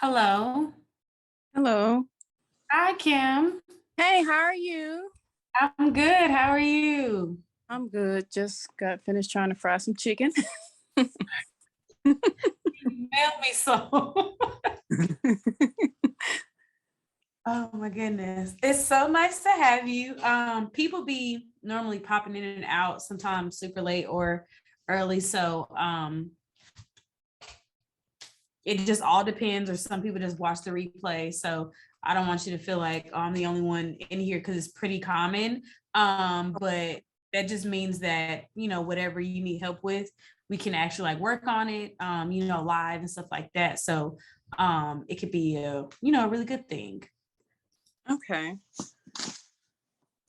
Hello. Hello. Hi, Kim. Hey, how are you? I'm good. How are you? I'm good. Just got finished trying to fry some chicken. You mailed me some. Oh my goodness. It's so nice to have you. People be normally popping in and out sometimes super late or early. So it just all depends, or some people just watch the replay. So I don't want you to feel like I'm the only one in here because it's pretty common. But that just means that, whatever you need help with, we can actually like work on it, live and stuff like that. So it could be a really good thing. Okay.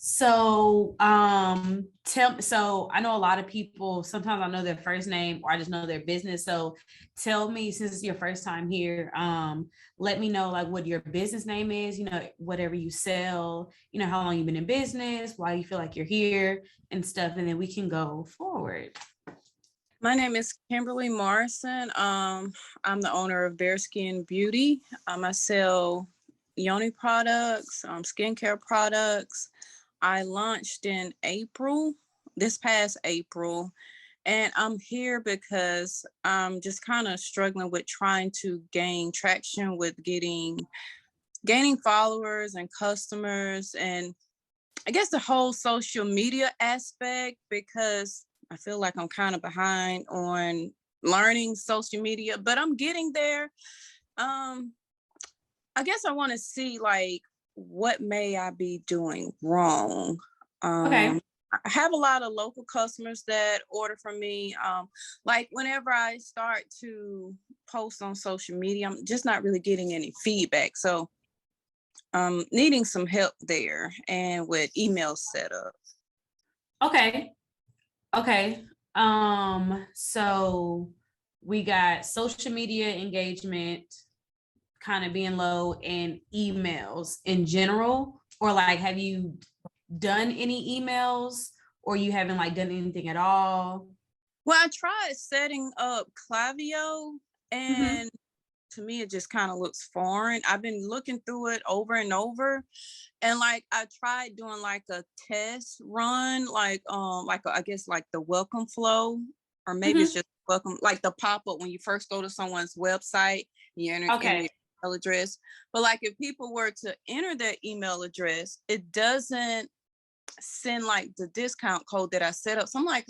So I know a lot of people, sometimes I know their first name or I just know their business. So tell me, since it's your first time here, let me know like what your business name is, whatever you sell, how long you've been in business, why you feel like you're here and stuff, and then we can go forward. My name is Kimberly Morrison. I'm the owner of Bearskin Beauty. I sell yoni products, skincare products. I launched in April, this past April, and I'm here because I'm just kind of struggling with trying to gain traction with gaining followers and customers, and I guess the whole social media aspect, because I feel like I'm kind of behind on learning social media, but I'm getting there. Um, I guess I want to see like what may I be doing wrong. Okay. I have a lot of local customers that order from me. Like whenever I start to post on social media, I'm just not really getting any feedback. So needing some help there and with email setup. Okay. Okay. So we got social media engagement kind of being low and emails in general, or like have you done any emails, or you haven't like done anything at all? Well, I tried setting up Klaviyo, Mm-hmm. and to me it just kind of looks foreign. I've been looking through it over and over, and like I tried doing like a test run, I guess like the welcome flow, or maybe it's Mm-hmm. just welcome, like the pop-up when you first go to someone's website, you enter Okay. your email address. But like if people were to enter their email address, it doesn't send like the discount code that I set up. So I'm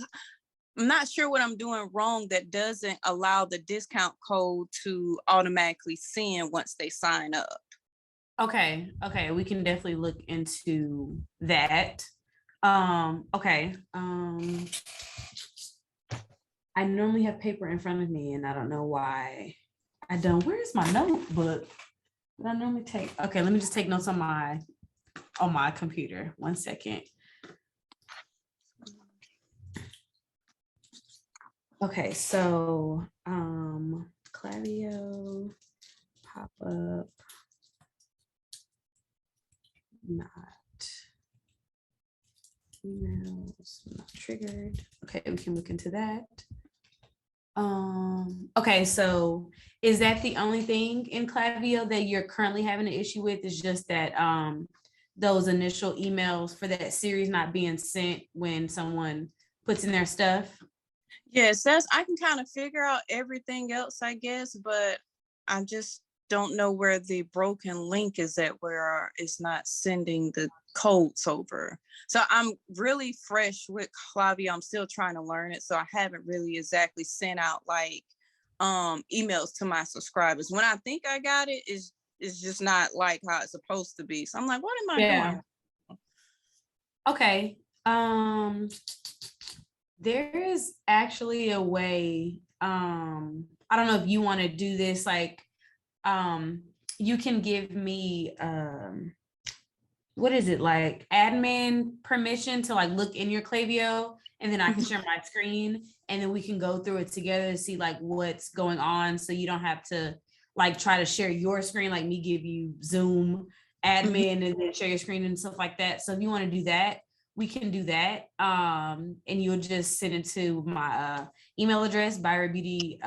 not sure what I'm doing wrong that doesn't allow the discount code to automatically send once they sign up. Okay. Okay. We can definitely look into that. Okay. I normally have paper in front of me and I don't know why I don't. Where's my notebook that I normally take? Okay, let me just take notes on my computer. 1 second. Okay, so Klaviyo pop up not emails not triggered. Okay, we can look into that. Okay, so is that the only thing in Klaviyo that you're currently having an issue with? Is just that those initial emails for that series not being sent when someone puts in their stuff? Yes, that's I can kind of figure out everything else, I guess, but I just don't know where the broken link is at, where it's not sending the codes over. So I'm really fresh with Klaviyo. I'm still trying to learn it. So I haven't really exactly sent out like emails to my subscribers. When I think I got it, is just not like how it's supposed to be. So I'm like, what am I Yeah. doing? Okay. There is actually a way. I don't know if you want to do this. Like, you can give me what is it, like admin permission to like look in your Klaviyo, and then I can share my screen, and then we can go through it together to see like what's going on. So you don't have to like try to share your screen, like me give you Zoom Mhm. admin and then share your screen and stuff like that. So if you want to do that, we can do that. And you'll just send it to my email address, Byra Beauty.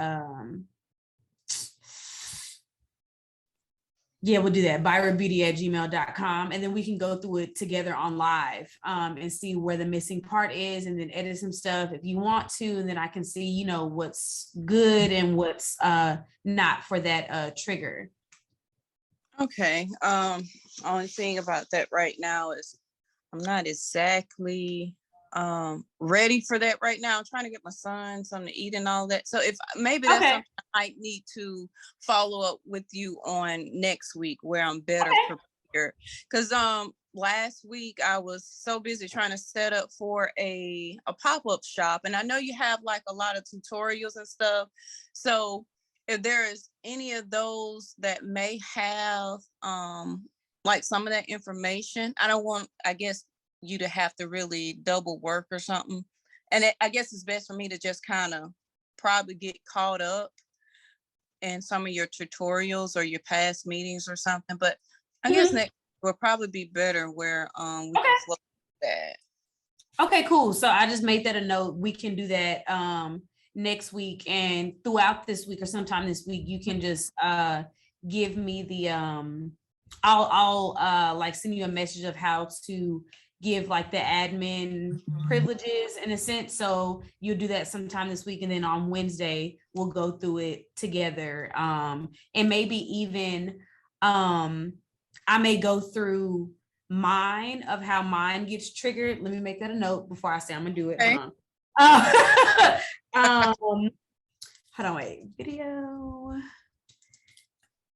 Yeah, we'll do that. ByraBeauty@gmail.com. And then we can go through it together on live, and see where the missing part is and then edit some stuff if you want to. And then I can see, what's good and what's not for that trigger. Okay. Only thing about that right now is I'm not exactly ready for that right now. I'm trying to get my son something to eat and all that. So if maybe that's Okay. something I might need to follow up with you on next week where I'm better Okay. prepared. Because last week I was so busy trying to set up for a pop-up shop. And I know you have like a lot of tutorials and stuff. So if there is any of those that may have like some of that information, I don't want, I guess, you to have to really double work or something. And I guess it's best for me to just kind of probably get caught up in some of your tutorials or your past meetings or something. But I guess Mhm. next will probably be better where we Okay. can flow that. Okay, cool. So I just made that a note. We can do that next week, and throughout this week or sometime this week, you can just give me the I'll like send you a message of how to give like the admin privileges in a sense. So you'll do that sometime this week, and then on Wednesday we'll go through it together. And maybe even I may go through mine of how mine gets triggered. Let me make that a note before I say I'm gonna do it. Okay. Hold on. Hold on, wait. Video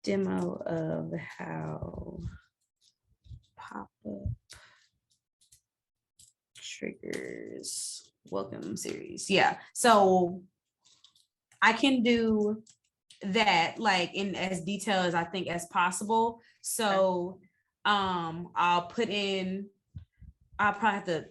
demo of how pop-up triggers welcome series. Yeah. So I can do that like in as detail as I think as possible. So I'll probably have to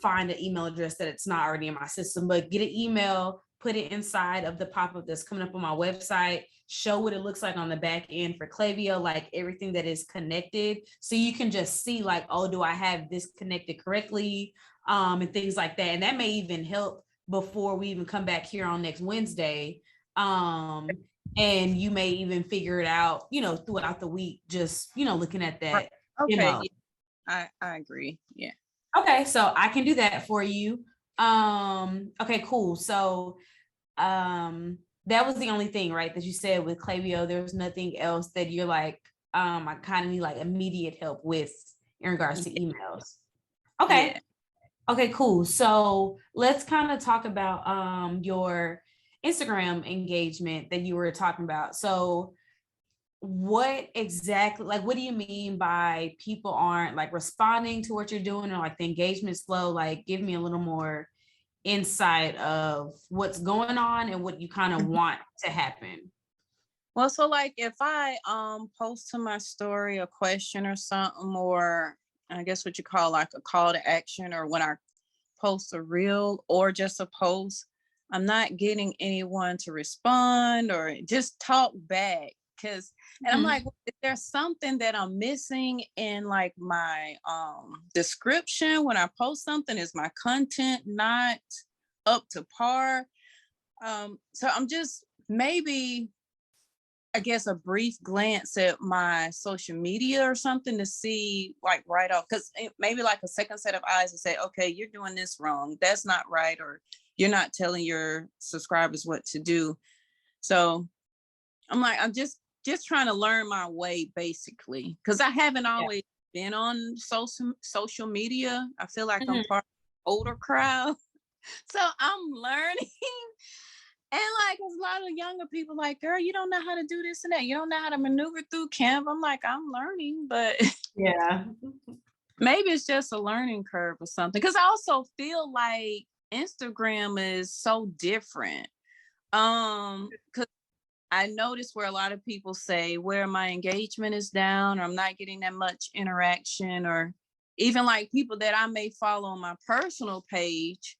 find an email address that it's not already in my system, but get an email, put it inside of the pop-up that's coming up on my website, show what it looks like on the back end for Klaviyo, like everything that is connected. So you can just see like, oh, do I have this connected correctly? And things like that. And that may even help before we even come back here on next Wednesday. And you may even figure it out, throughout the week, just, looking at that Okay. demo. Yeah, I agree. Yeah. Okay, so I can do that for you. Okay, cool. So that was the only thing, right, that you said with Klaviyo. There was nothing else that you're like, I kind of need like immediate help with in regards to emails. Okay. Yeah. Okay, cool. So let's kind of talk about your Instagram engagement that you were talking about. So what exactly, like, what do you mean by people aren't like responding to what you're doing, or like the engagement slow? Like, give me a little more insight of what's going on and what you kind of want to happen. Well, so like if I post to my story a question or something, or I guess what you call like a call to action, or when I post a reel or just a post, I'm not getting anyone to respond or just talk back. And I'm Mhm. like, is there something that I'm missing in like my description when I post something? Is my content not up to par? So I'm just maybe, I guess, a brief glance at my social media or something to see like right off, because maybe like a second set of eyes to say, okay, you're doing this wrong, that's not right, or you're not telling your subscribers what to do. So I'm like, I'm just trying to learn my way basically, because I haven't Yeah. always been on social media. I feel like I'm Mhm. part of the older crowd. So I'm learning. And like a lot of younger people, like, girl, you don't know how to do this and that. You don't know how to maneuver through Canva. I'm like, I'm learning, but Yeah. maybe it's just a learning curve or something. Because I also feel like Instagram is so different. Because I noticed where a lot of people say where my engagement is down, or I'm not getting that much interaction, or even like people that I may follow on my personal page,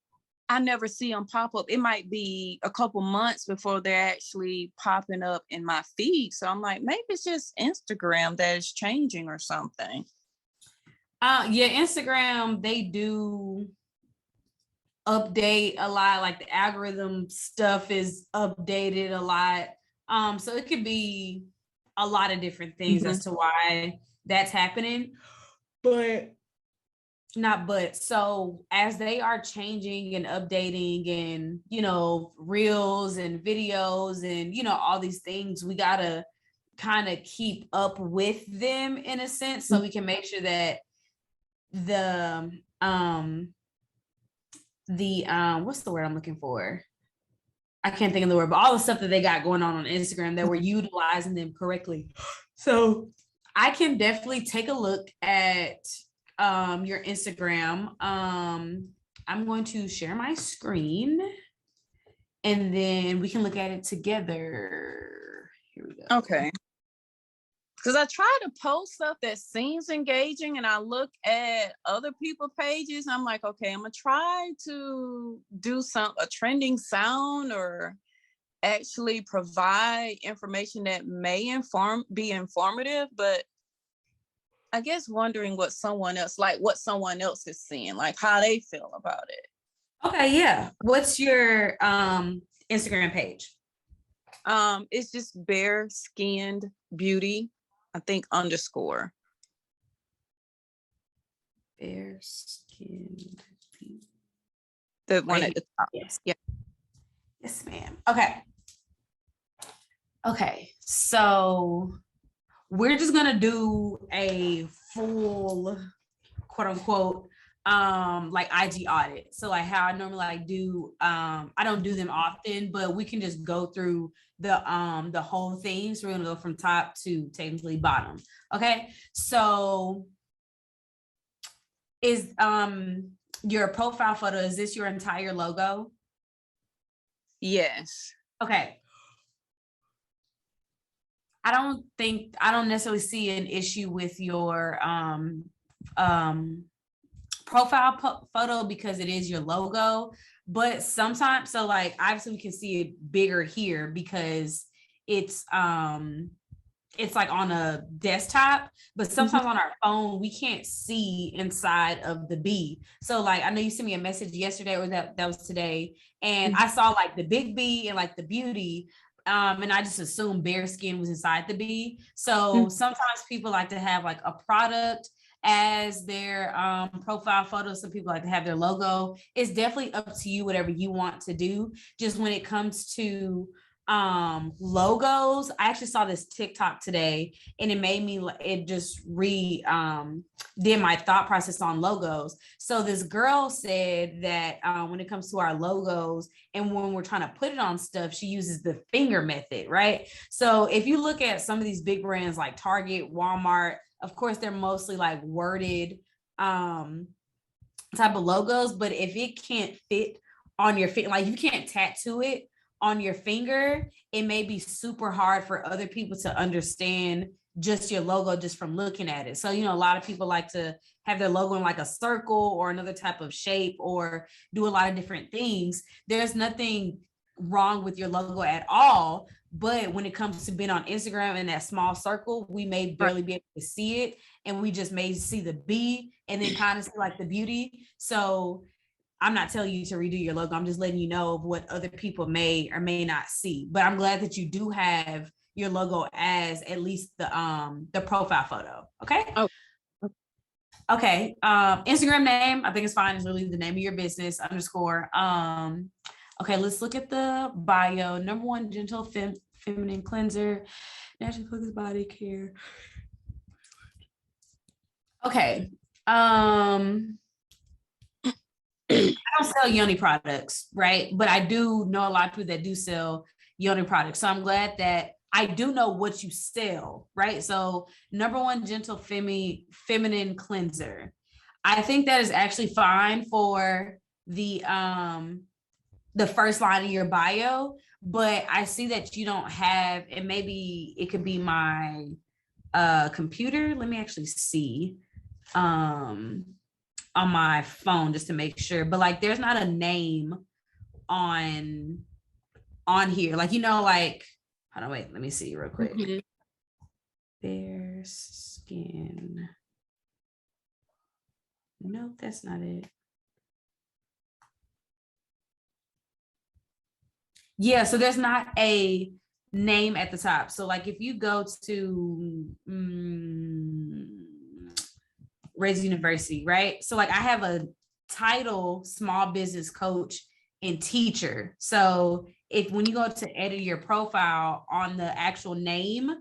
I never see them pop up. It might be a couple months before they're actually popping up in my feed. So I'm like, maybe it's just Instagram that is changing or something. Yeah, Instagram, they do update a lot, like the algorithm stuff is updated a lot. So it could be a lot of different things as to why that's happening. But not but so as they are changing and updating and reels and videos and all these things, we gotta kind of keep up with them in a sense, so we can make sure that the what's the word I'm looking for? I can't think of the word, but all the stuff that they got going on Instagram, that we're utilizing them correctly. So I can definitely take a look at your Instagram. I'm going to share my screen and then we can look at it together. Here we go. Okay. Because I try to post stuff that seems engaging, and I look at other people's pages. I'm like, okay, I'm gonna try to do a trending sound or actually provide information that may be informative, but I guess wondering what someone else is seeing, like how they feel about it. Okay, yeah. What's your Instagram page? It's just Bare Skinned Beauty, I think _ Bare Skinned Beauty. The one at the top. Yes. Yeah. Yes, ma'am. Okay, so we're just gonna do a full quote unquote like IG audit. So like how I normally like do, I don't do them often, but we can just go through the whole thing. So we're gonna go from top to technically bottom. Okay, so is your profile photo, is this your entire logo? Yes. Okay. I don't necessarily see an issue with your profile photo because it is your logo, but sometimes, so like obviously we can see it bigger here because it's like on a desktop, but sometimes on our phone we can't see inside of the B. So like I know you sent me a message yesterday, or that was today, and I saw like the big B and like the beauty, and I just assumed Bare Skin was inside the B. So sometimes people like to have like a product as their profile photo. Some people like to have their logo. It's definitely up to you, whatever you want to do. Just when it comes to logos, I actually saw this TikTok today and it made me, it just did my thought process on logos. So this girl said that when it comes to our logos and when we're trying to put it on stuff, she uses the finger method, right? So if you look at some of these big brands like Target, Walmart, of course they're mostly like worded type of logos, but if it can't fit on your finger, like you can't tattoo it on your finger, it may be super hard for other people to understand just your logo just from looking at it. So, a lot of people like to have their logo in like a circle or another type of shape or do a lot of different things. There's nothing wrong with your logo at all. But when it comes to being on Instagram in that small circle, we may barely be able to see it. And we just may see the B and then kind of see like the beauty. So I'm not telling you to redo your logo. I'm just letting you know of what other people may or may not see. But I'm glad that you do have your logo as at least the profile photo. Okay. Oh. Okay. Instagram name, I think it's fine. It's really the name of your business _. Okay, let's look at the bio. Number 1, gentle feminine cleanser, natural focus body care. Okay. I don't sell Yoni products, right? But I do know a lot of people that do sell Yoni products. So I'm glad that I do know what you sell, right? So number 1, gentle feminine cleanser. I think that is actually fine for the first line of your bio, but I see that you don't have, and maybe it could be my computer. Let me actually see on my phone just to make sure, but like there's not a name on here, like like hold on, wait, let me see real quick. Bare Skin, no, that's not it. Yeah, so there's not a name at the top. So like if you go to Ray's University, right? So like I have a title small business coach and teacher. So if when you go to edit your profile on the actual name,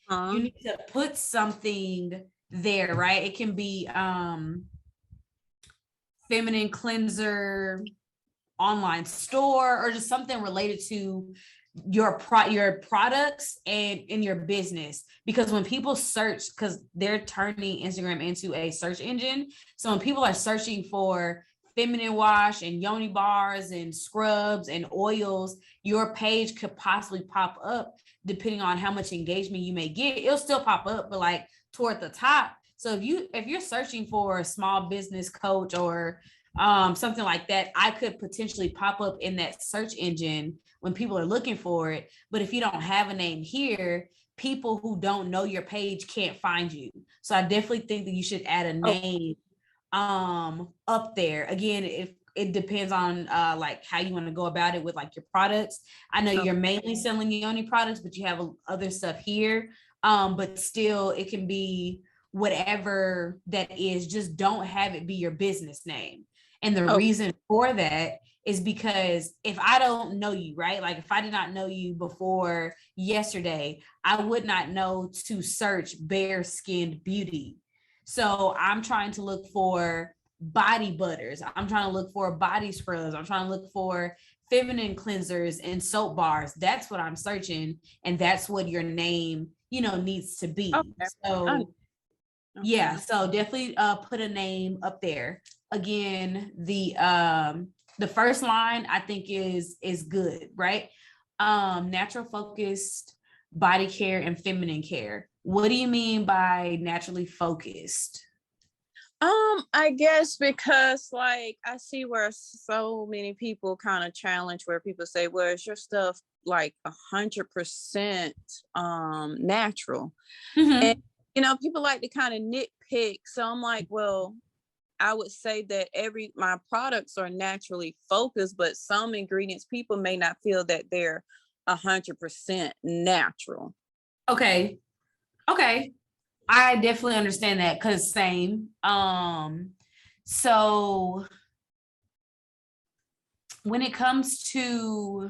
you need to put something there, right? It can be feminine cleanser online store or just something related to your products and in your business, because when people search, because they're turning Instagram into a search engine, so when people are searching for feminine wash and yoni bars and scrubs and oils, your page could possibly pop up depending on how much engagement you may get. It'll still pop up, but like toward the top. So if you're searching for a small business coach or something like that, I could potentially pop up in that search engine when people are looking for it. But if you don't have a name here, people who don't know your page can't find you. So I definitely think that you should add a name up there. Again, if it depends on like how you want to go about it with like your products. I know you're mainly selling Yoni products, but you have other stuff here. But still it can be whatever that is, just don't have it be your business name. And the reason for that is because if I don't know you, right? Like if I did not know you before yesterday, I would not know to search bare skinned beauty. So I'm trying to look for body butters. I'm trying to look for body scrubs. I'm trying to look for feminine cleansers and soap bars. That's what I'm searching. And that's what your name, needs to be. So yeah, so definitely put a name up there. Again, the first line I think is good, right? Natural focused body care and feminine care. What do you mean by naturally focused? I guess because like I see where so many people kind of challenge where people say, well, is your stuff like 100% natural? And people like to kind of nitpick. So I'm like, well, I would say that my products are naturally focused, but some ingredients people may not feel that they're 100% natural. Okay. I definitely understand that because same. So when it comes to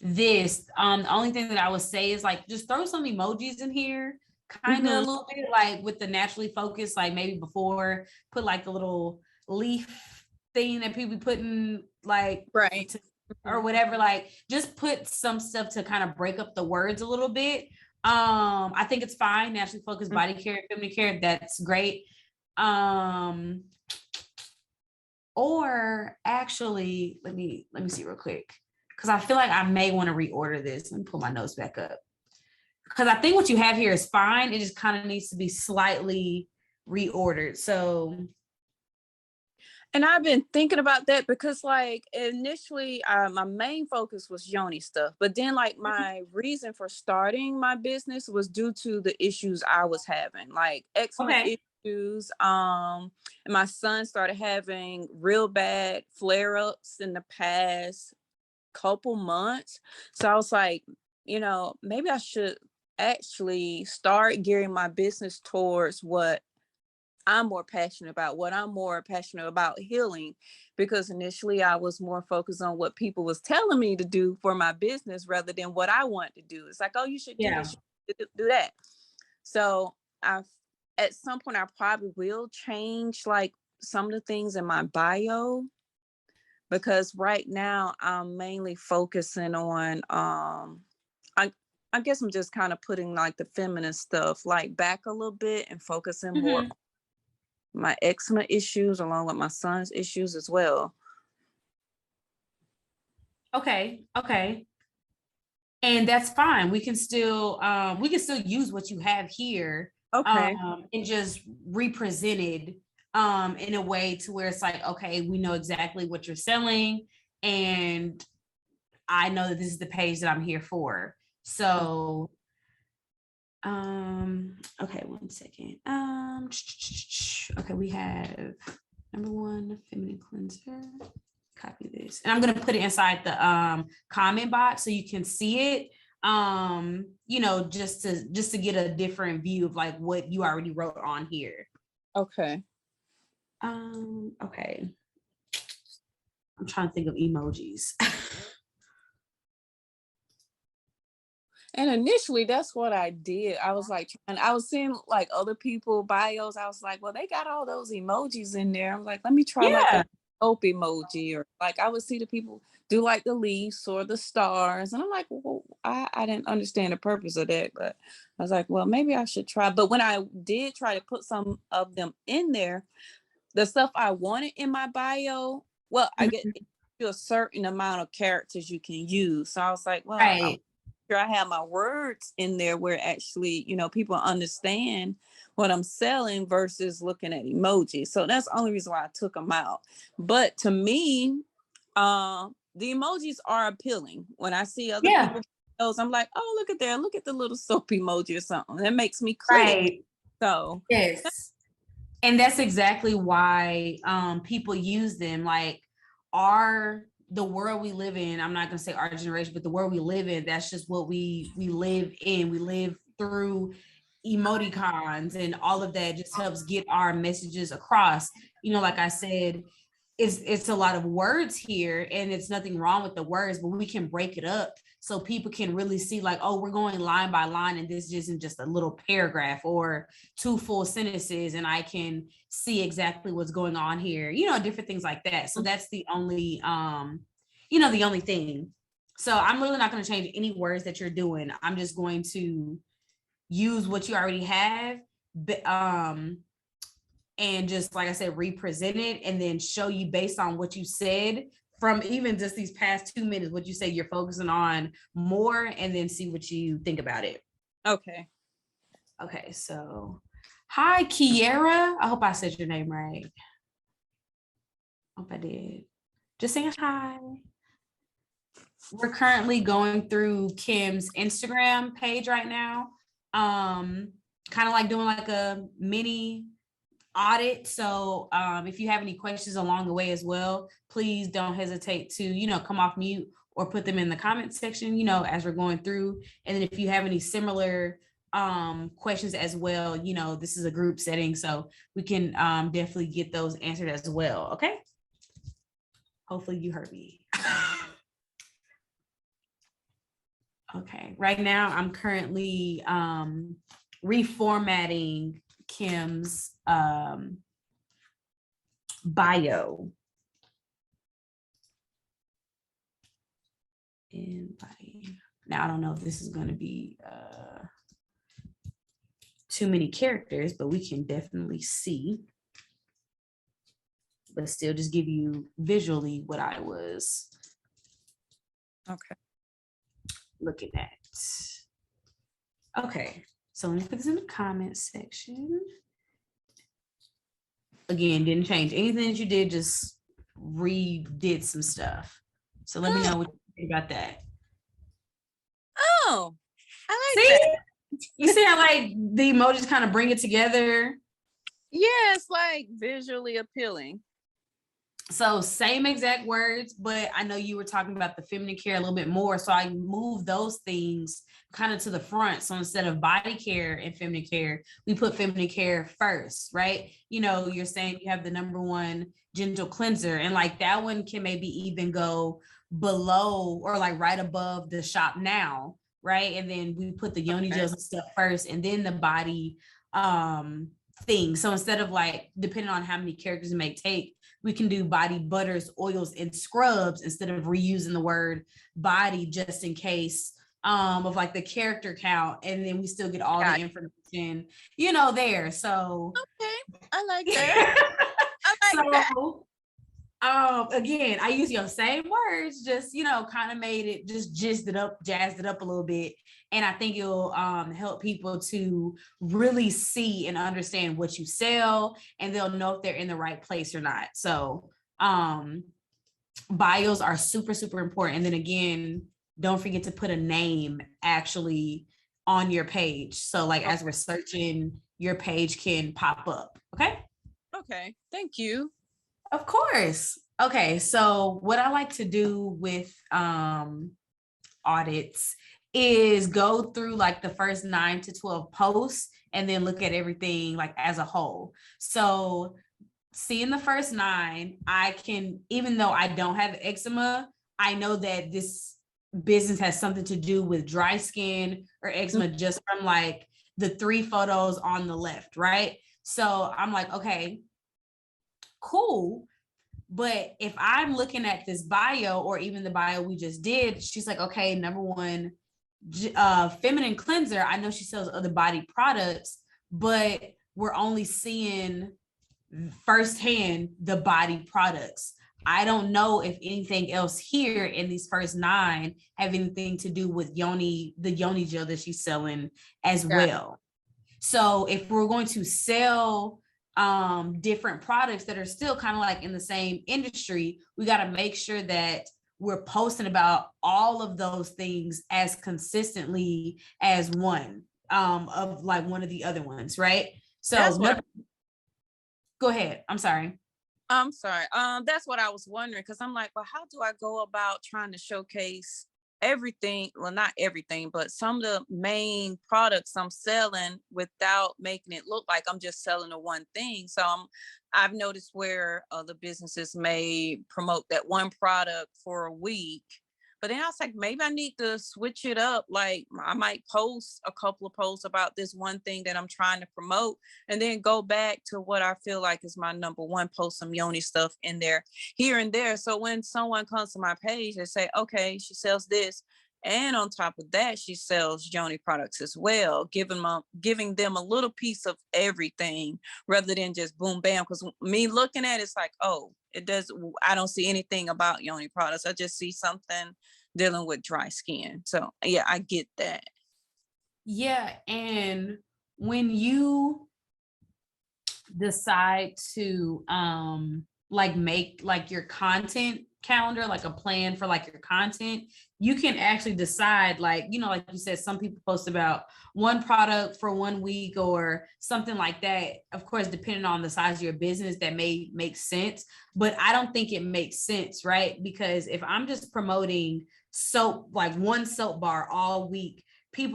this, the only thing that I would say is like just throw some emojis in here, kind of a little bit like with the naturally focused, like maybe before put like a little leaf thing that people be putting like or whatever, like just put some stuff to kind of break up the words a little bit. I think it's fine. Naturally focused body care, feminine care, that's great. Or actually, let me see real quick, because I feel like I may want to reorder this. Let me pull my notes back up, because I think what you have here is fine. It just kind of needs to be slightly reordered. So, and I've been thinking about that because like initially my main focus was Yoni stuff, but then like my reason for starting my business was due to the issues I was having, like eczema issues. And my son started having real bad flare-ups in the past couple months. So I was like, maybe I should actually start gearing my business towards what I'm more passionate about healing, because initially I was more focused on what people was telling me to do for my business rather than what I want to do. It's like, oh, you should do this, you should do that. So at some point I probably will change like some of the things in my bio, because right now I'm mainly focusing on I guess I'm just kind of putting like the feminine stuff like back a little bit and focusing more on my eczema issues along with my son's issues as well. Okay. And that's fine. We can still use what you have here. And just represented in a way to where it's like, okay, we know exactly what you're selling, and I know that this is the page that I'm here for. So okay, 1 second. Okay, we have number 1 feminine cleanser. Copy this, and I'm gonna put it inside the comment box so you can see it. you know, just to get a different view of like what you already wrote on here. Okay. Okay. I'm trying to think of emojis. And initially, that's what I did. I was like, and I was seeing like other people bios. I was like, well, they got all those emojis in there. I'm like, let me try like Yeah. a hope emoji, or like I would see the people do like the leaves or the stars, and I'm like, well, I didn't understand the purpose of that, but I was like, well, maybe I should try. But when I did try to put some of them in there, the stuff I wanted in my bio, well, I get Mhm. to a certain amount of characters you can use. So I was like, well, Right. sure I have my words in there where actually, you know, people understand what I'm selling versus looking at emojis. So that's the only reason why I took them out. But to me, the emojis are appealing. When I see other Yeah. people those, I'm like, oh, look at there, look at the little soap emoji or something. That makes me click. Right. So Yes. And that's exactly why people use them. Like the world we live in, I'm not gonna say our generation, but the world we live in, that's just what we live in. We live through emoticons, and all of that just helps get our messages across. You know, like I said, it's a lot of words here, and it's nothing wrong with the words, but we can break it up so people can really see like, oh, we're going line by line, and this isn't just a little paragraph or two full sentences, and I can see exactly what's going on here, you know, different things like that. So that's the only you know, the only thing. So I'm really not going to change any words that you're doing. I'm just going to use what you already have, and just like I said, represent it and then show you based on what you said from even just these past 2 minutes, what you say you're focusing on more, and then see what you think about it. okay. Okay, so hi, Kiera. I hope I said your name right. Hope I did. Just saying hi. We're currently going through Kim's Instagram page right now. Kind of like doing like a mini audit. So if you have any questions along the way as well, please don't hesitate to, you know, come off mute or put them in the comment section, you know, as we're going through. And then if you have any similar questions as well, you know, this is a group setting, so we can definitely get those answered as well. Okay. Hopefully you heard me. Okay. Right now I'm currently reformatting Kim's bio. Body. Now I don't know if this is going to be too many characters, but we can definitely see. But still, just give you visually what I was looking at. Okay, so let me put this in the comment section. Again, didn't change anything that you did, just redid some stuff. So let me know what you think about that. Oh, I like See? that. You see how like the emojis kind of bring it together? Yeah, it's like visually appealing. So same exact words, but I know you were talking about the feminine care a little bit more. So I moved those things kind of to the front. So instead of body care and feminine care, we put feminine care first, right? You know, you're saying you have the number one gentle cleanser, and like that one can maybe even go below or like right above the shop now, right? And then we put the yoni gels and stuff first, and then the body thing. So instead of like, depending on how many characters it may take, we can do body butters, oils, and scrubs instead of reusing the word body just in case of like the character count, and then we still get all the information, you know, there. So okay, I like that. I like that. so again, I use your same words, just, you know, kind of made it, just jazzed it up a little bit. And I think it'll help people to really see and understand what you sell, and they'll know if they're in the right place or not. So bios are super, super important. And then again, don't forget to put a name actually on your page. So like as we're searching, your page can pop up. Okay. Okay, thank you. Of course. Okay, so what I like to do with audits is go through like the first 9 to 12 posts and then look at everything like as a whole. So seeing the first 9, I can, even though I don't have eczema, I know that this business has something to do with dry skin or eczema just from like the 3 photos on the left, right? So I'm like, okay, cool. But if I'm looking at this bio or even the bio we just did, she's like, okay, number one, feminine cleanser. I know she sells other body products, but we're only seeing firsthand the body products. I don't know if anything else here in these first 9 have anything to do with the yoni gel that she's selling as well. So if we're going to sell different products that are still kind of like in the same industry, we got to make sure that we're posting about all of those things as consistently as one of like one of the other ones, right? So go ahead. I'm sorry. That's what I was wondering, because I'm like, well, how do I go about trying to showcase everything? Well, not everything, but some of the main products I'm selling without making it look like I'm just selling the one thing. So I've noticed where other businesses may promote that one product for a week. But then I was like, maybe I need to switch it up. Like I might post a couple of posts about this one thing that I'm trying to promote, and then go back to what I feel like is my number one, post some yoni stuff in there, here and there. So when someone comes to my page, they say, okay, she sells this. And on top of that, she sells yoni products as well, giving them a little piece of everything rather than just boom, bam. Because me looking at it's like, oh, I don't see anything about yoni products. I just see something dealing with dry skin. So yeah, I get that. Yeah. And when you decide to like make like your content calendar, like a plan for like your content, you can actually decide, like, you know, like you said, some people post about one product for 1 week or something like that. Of course, depending on the size of your business, that may make sense, but I don't think it makes sense, right? Because if I'm just promoting soap, like one soap bar all week, they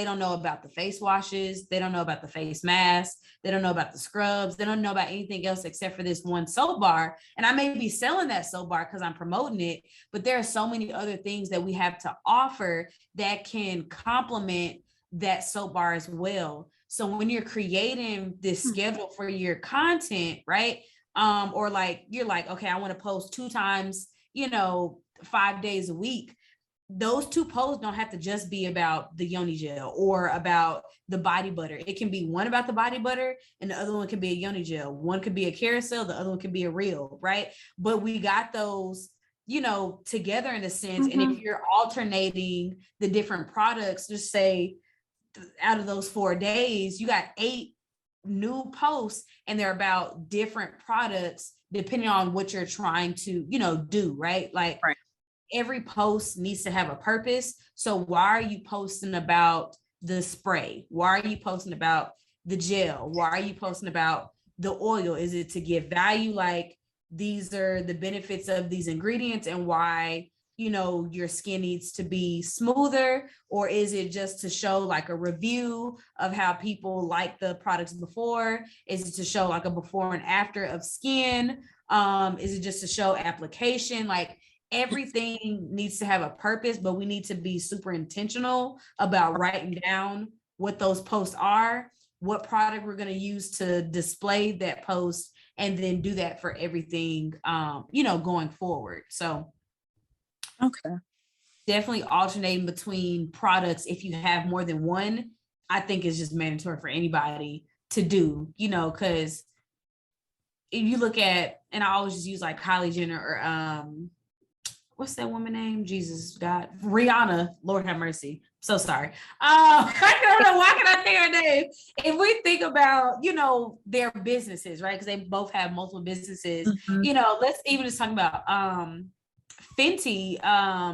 don't know about the face washes, they don't know about the face masks, they don't know about the scrubs, they don't know about anything else except for this one soap bar. And I may be selling that soap bar because I'm promoting it, but there are so many other things that we have to offer that can complement that soap bar as well. So when you're creating this schedule for your content, right? Or like you're like, okay, I want to post 2 times, 5 days a week. Those 2 posts don't have to just be about the yoni gel or about the body butter. It can be one about the body butter and the other one can be a yoni gel. One could be a carousel, the other one could be a reel, right? But we got those, together in a sense. And if you're alternating the different products, just say out of those 4 days, you got 8 new posts and they're about different products depending on what you're trying to, do, right? Like, right. Every post needs to have a purpose. So why are you posting about the spray? Why are you posting about the gel? Why are you posting about the oil? Is it to give value? Like, these are the benefits of these ingredients and why, your skin needs to be smoother? Or is it just to show like a review of how people like the products before? Is it to show like a before and after of skin? Is it just to show application? Like, everything needs to have a purpose, but we need to be super intentional about writing down what those posts are, what product we're going to use to display that post, and then do that for everything, going forward. So okay, definitely alternating between products. If you have more than one, I think is just mandatory for anybody to do, because if you look at, and I always just use like Kylie Jenner or what's that woman name? Jesus God, Rihanna. Lord have mercy. So sorry. I don't know. Why can I think her name? If we think about, their businesses, right? Because they both have multiple businesses. Let's even just talk about Fenty,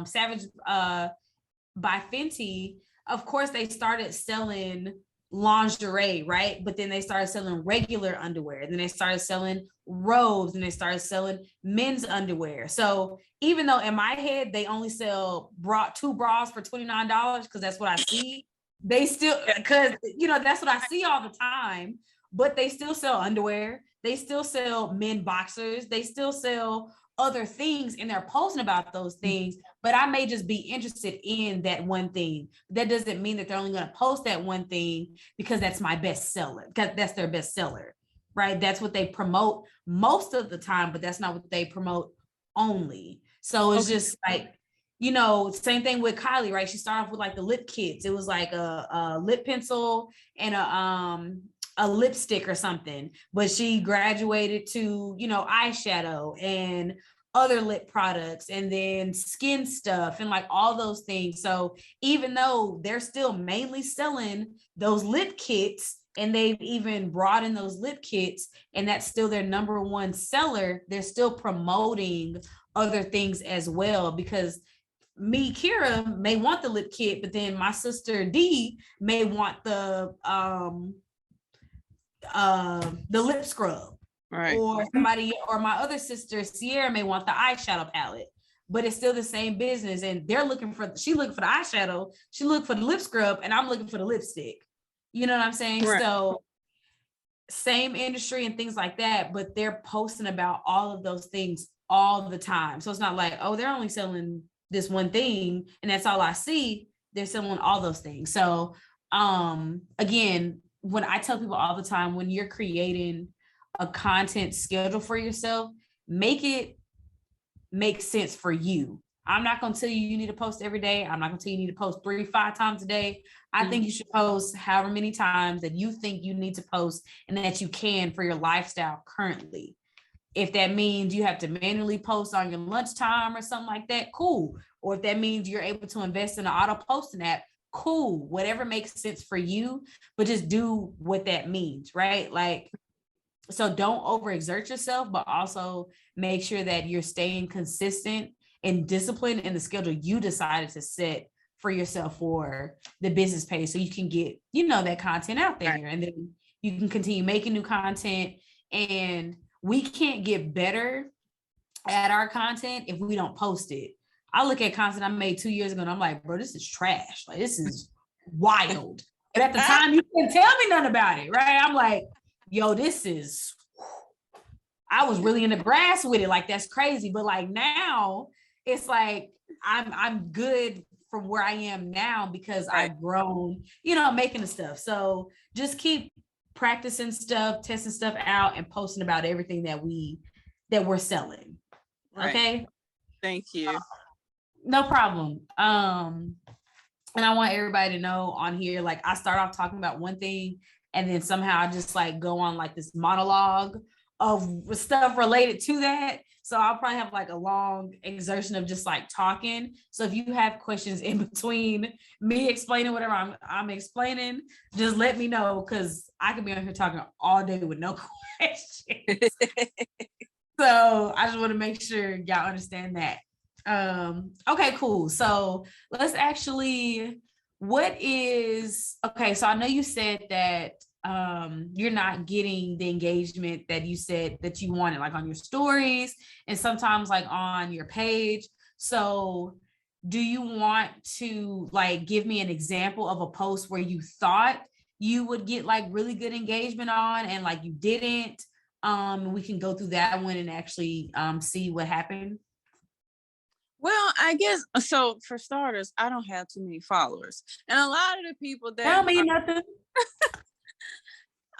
Savage by Fenty. Of course, they started selling lingerie, right? But then they started selling regular underwear. And then they started selling robes, and they started selling men's underwear. So even though in my head they only sell two bras for $29, because that's what I see, they still, because that's what I see all the time, but they still sell underwear, they still sell men boxers, they still sell other things, and they're posting about those things. But I may just be interested in that one thing. That doesn't mean that they're only going to post that one thing because that's my best seller, because that's their best seller, right? That's what they promote most of the time, but that's not what they promote only. So it's just like, same thing with Kylie, right? She started off with like the lip kits. It was like a lip pencil and a lipstick or something, but she graduated to, eyeshadow and other lip products, and then skin stuff, and like all those things. So even though they're still mainly selling those lip kits, and they've even brought in those lip kits, and that's still their number one seller, they're still promoting other things as well. Because me, Kira, may want the lip kit, but then my sister D may want the lip scrub, right? Or somebody, or my other sister Sierra may want the eyeshadow palette, but it's still the same business. And she looking for the eyeshadow, she looking for the lip scrub, and I'm looking for the lipstick. You know what I'm saying? Right. So same industry and things like that, but they're posting about all of those things all the time. So it's not like, oh, they're only selling this one thing and that's all I see. They're selling all those things. So again, when I tell people all the time, when you're creating a content schedule for yourself, make it make sense for you. I'm not going to tell you need to post every day. I'm not going to tell you need to post 3-5 times a day. I think you should post however many times that you think you need to post and that you can for your lifestyle currently. If that means you have to manually post on your lunchtime or something like that, cool. Or if that means you're able to invest in an auto posting app, cool. Whatever makes sense for you, but just do what that means, right? Like, so don't overexert yourself, but also make sure that you're staying consistent and disciplined in the schedule you decided to set for yourself for the business page, so you can get, that content out there, and then you can continue making new content. And we can't get better at our content if we don't post it. I look at content I made 2 years ago and I'm like, bro, this is trash. Like, this is wild. But at the time, you couldn't tell me nothing about it, right? I'm like, yo, I was really in the grass with it. Like, that's crazy. But like now, it's like I'm good from where I am now because I've grown, making the stuff. So just keep practicing stuff, testing stuff out, and posting about everything that we're selling. Right. Okay. Thank you. No problem. And I want everybody to know on here, like, I start off talking about one thing and then somehow I just like go on like this monologue of stuff related to that. So I'll probably have like a long exertion of just like talking. So if you have questions in between me explaining whatever I'm explaining, just let me know, because I could be on here talking all day with no questions. So I just want to make sure y'all understand that. Okay, cool. So let's actually, so I know you said that you're not getting the engagement that you said that you wanted, like on your stories and sometimes like on your page. So do you want to like give me an example of a post where you thought you would get like really good engagement on and like you didn't? We can go through that one and actually see what happened. Well, I guess so. For starters, I don't have too many followers, and a lot of the people that tell me nothing.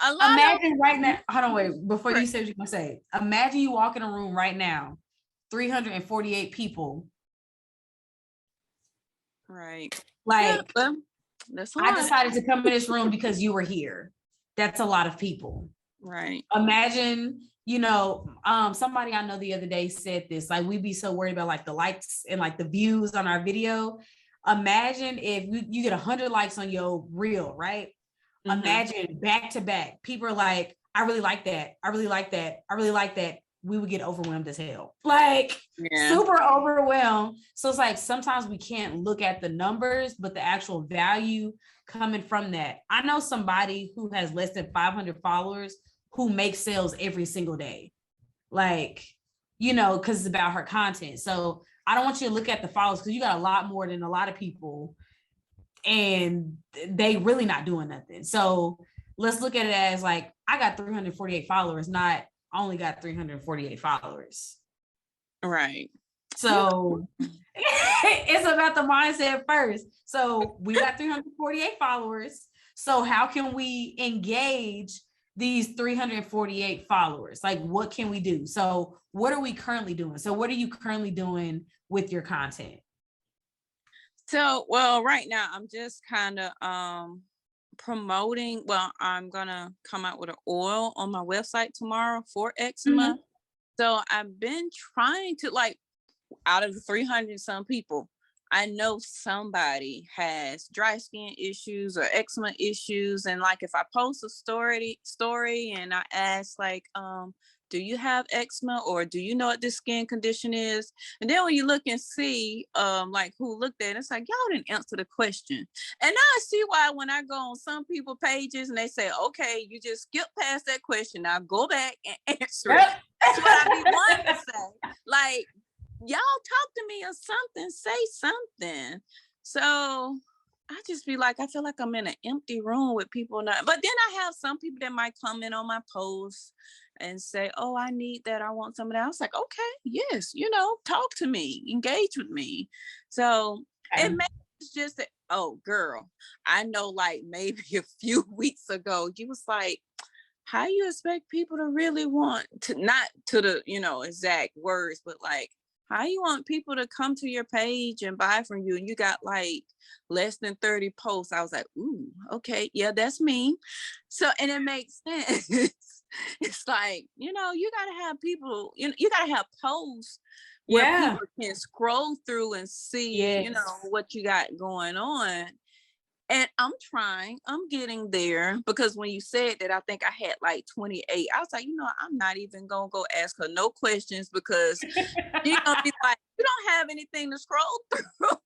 Imagine right now. Hold on, wait. Before you say what you're gonna say, imagine you walk in a room right now, 348 people. Right. Like, yeah, that's I decided to come in this room because you were here. That's a lot of people. Right. Imagine, somebody I know the other day said this, like, we'd be so worried about like the likes and like the views on our video. Imagine if you get 100 likes on your reel, right? Mm-hmm. Imagine back to back, people are like, I really like that. I really like that. I really like that. we would get overwhelmed as hell, like Yeah. super overwhelmed. So it's like sometimes we can't look at the numbers, but the actual value coming from that. I know somebody who has less than 500 followers who makes sales every single day, like, you know, because it's about her content. So I don't want you to look at the followers because you got a lot more than a lot of people and they really not doing nothing. So let's look at it as like, I got 348 followers, not I only got 348 followers. Right. So it's about the mindset first. So we got 348 followers. So how can we engage these 348 followers? Like, what can we do? So what are we currently doing? So what are you currently doing with your content? So, well, right now I'm just kind of promoting. Well, I'm gonna come out with an oil on my website tomorrow for eczema. Mhm. So I've been trying to, like, out of the 300 some people, I know somebody has dry skin issues or eczema issues. And like if I post a story and I ask like, do you have eczema or do you know what this skin condition is? And then when you look and see like who looked at it, it's like y'all didn't answer the question. And now I see why when I go on some people pages and they say, okay, you just skip past that question. Now go back and answer it. That's what I be wanting to say. Like, y'all talk to me or something, say something. So I just be like, I feel like I'm in an empty room with people not, but then I have some people that might comment on my posts and say, oh, I need that, I want some of that. I was like, okay, yes, you know, talk to me, engage with me. So it makes just that, oh girl, I know like maybe a few weeks ago, you was like, how you expect people to really want to, not to the, you know, exact words, but like, how you want people to come to your page and buy from you and you got like less than 30 posts? I was like, ooh, okay, yeah, that's me. So, and it makes sense. It's like, you know, you gotta have people, you gotta have posts where people can scroll through and see, you know, what you got going on. And I'm getting there, because when you said that, I think I had like 28. I was like, you know, I'm not even gonna go ask her no questions because she's gonna be like, you don't have anything to scroll through.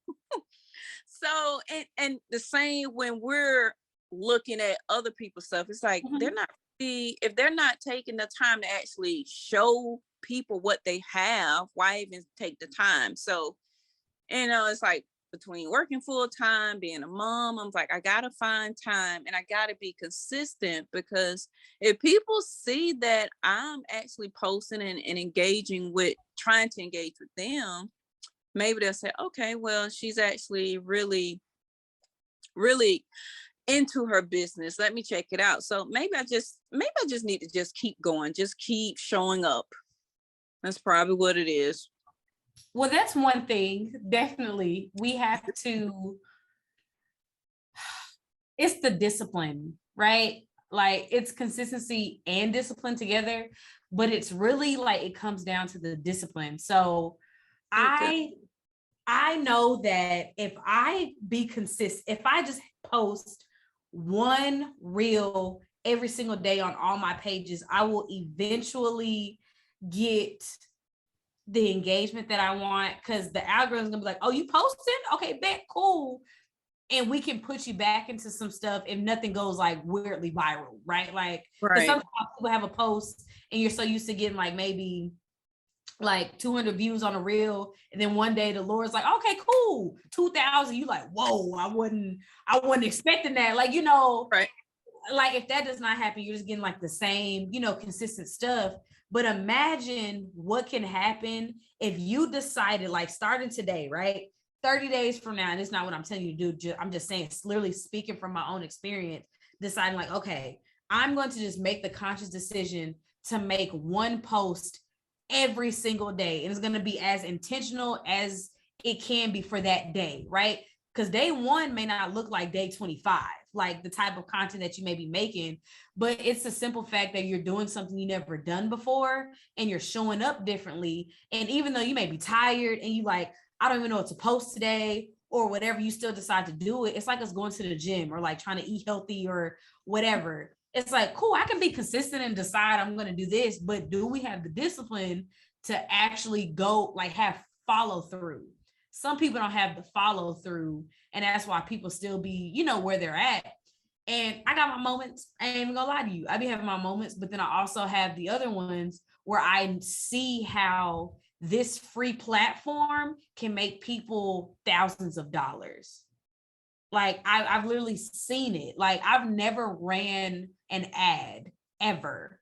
So, and the same when we're looking at other people's stuff, it's like they're not if they're not taking the time to actually show people what they have, why even take the time? So, you know, it's like between working full time, being a mom, I'm like, I gotta find time and I gotta be consistent, because if people see that I'm actually posting and engaging with, trying to engage with them, maybe they'll say, okay, well, she's actually really, really into her business. Let me check it out. So maybe I just need to just keep going, just keep showing up. That's probably what it is. Well, that's one thing. Definitely. We have to, it's the discipline, right? Like it's consistency and discipline together, but it's really like it comes down to the discipline. So I know that if I be consistent, if I just post one reel every single day on all my pages, I will eventually get the engagement that I want, because the algorithm's gonna be like, oh, you posted? Okay, bet, cool. And we can put you back into some stuff if nothing goes like weirdly viral, right? Like, because sometimes people have a post and you're so used to getting like maybe like 200 views on a reel, and then one day the Lord's like, okay, cool, 2,000. You like, whoa, I wasn't expecting that. Like, you know, like if that does not happen, you're just getting like the same, you know, consistent stuff. But imagine what can happen if you decided, like starting today, right? 30 days from now, and it's not what I'm telling you to do. I'm just saying, it's literally speaking from my own experience, deciding like, okay, I'm going to just make the conscious decision to make one post every single day. And it's going to be as intentional as it can be for that day, right? Because day one may not look like day 25, like the type of content that you may be making, but it's the simple fact that you're doing something you never done before and you're showing up differently. And even though you may be tired and you like, I don't even know what to post today or whatever, you still decide to do it. It's like us going to the gym or like trying to eat healthy or whatever. it's like, cool, I can be consistent and decide I'm going to do this, but do we have the discipline to actually go, like, have follow through? Some people don't have the follow through, and that's why people still be, where they're at. And I got my moments. I ain't even gonna lie to you. I be having my moments, but then I also have the other ones where I see how this free platform can make people thousands of dollars. Like I've literally seen it. Like I've never ran an ad ever.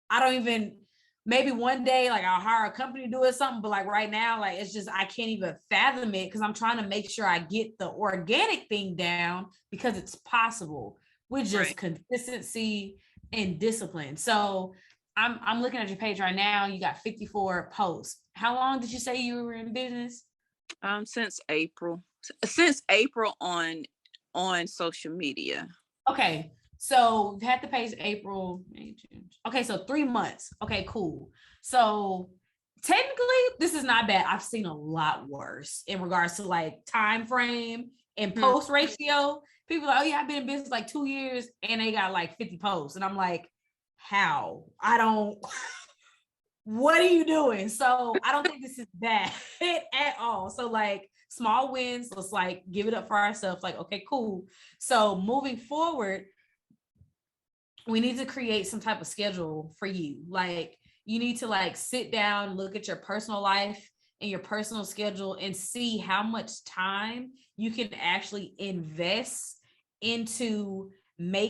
I don't even, maybe one day like I'll hire a company to do it something, but like right now, like it's just, I can't even fathom it because I'm trying to make sure I get the organic thing down because it's possible with just consistency and discipline. So I'm looking at your page right now. You got 54 posts. How long did you say you were in business? Since April. Since April on social media. Okay. So you had the page April, May, June. Okay, so 3 months. Okay, cool. So technically, this is not bad. I've seen a lot worse in regards to like time frame and post ratio. People are like, oh yeah, I've been in business like 2 years and they got like 50 posts. And I'm like, how? I don't, what are you doing? So I don't think this is bad at all. So like small wins, let's like give it up for ourselves. Like, okay, cool. So moving forward, we need to create some type of schedule for you. Like you need to like sit down, look at your personal life and your personal schedule and see how much time you can actually invest into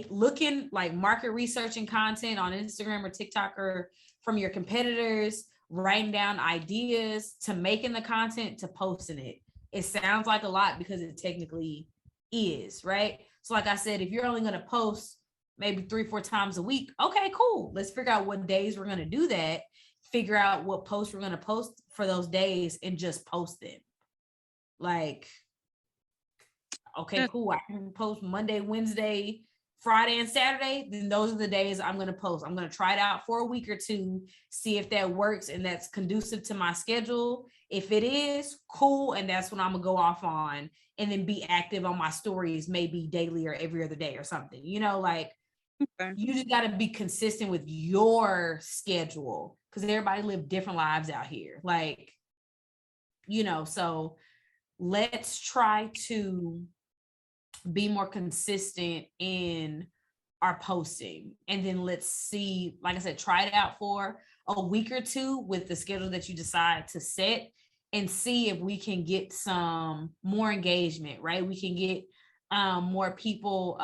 looking like market research and content on Instagram or TikTok or from your competitors, writing down ideas to making the content to posting it. It sounds like a lot because it technically is, right? So like I said, if you're only going to post maybe 3-4 times a week, okay, cool. Let's figure out what days we're going to do that, figure out what posts we're going to post for those days and just post them. Like, okay, cool. I can post Monday, Wednesday, Friday, and Saturday. Then those are the days I'm going to post. I'm going to try it out for a week or two, see if that works and that's conducive to my schedule. If it is, cool. And that's when I'm going to go off on and then be active on my stories, maybe daily or every other day or something, like you just got to be consistent with your schedule because everybody live different lives out here. Like, so let's try to be more consistent in our posting. And then let's see, like I said, try it out for a week or two with the schedule that you decide to set and see if we can get some more engagement, right? We can get more people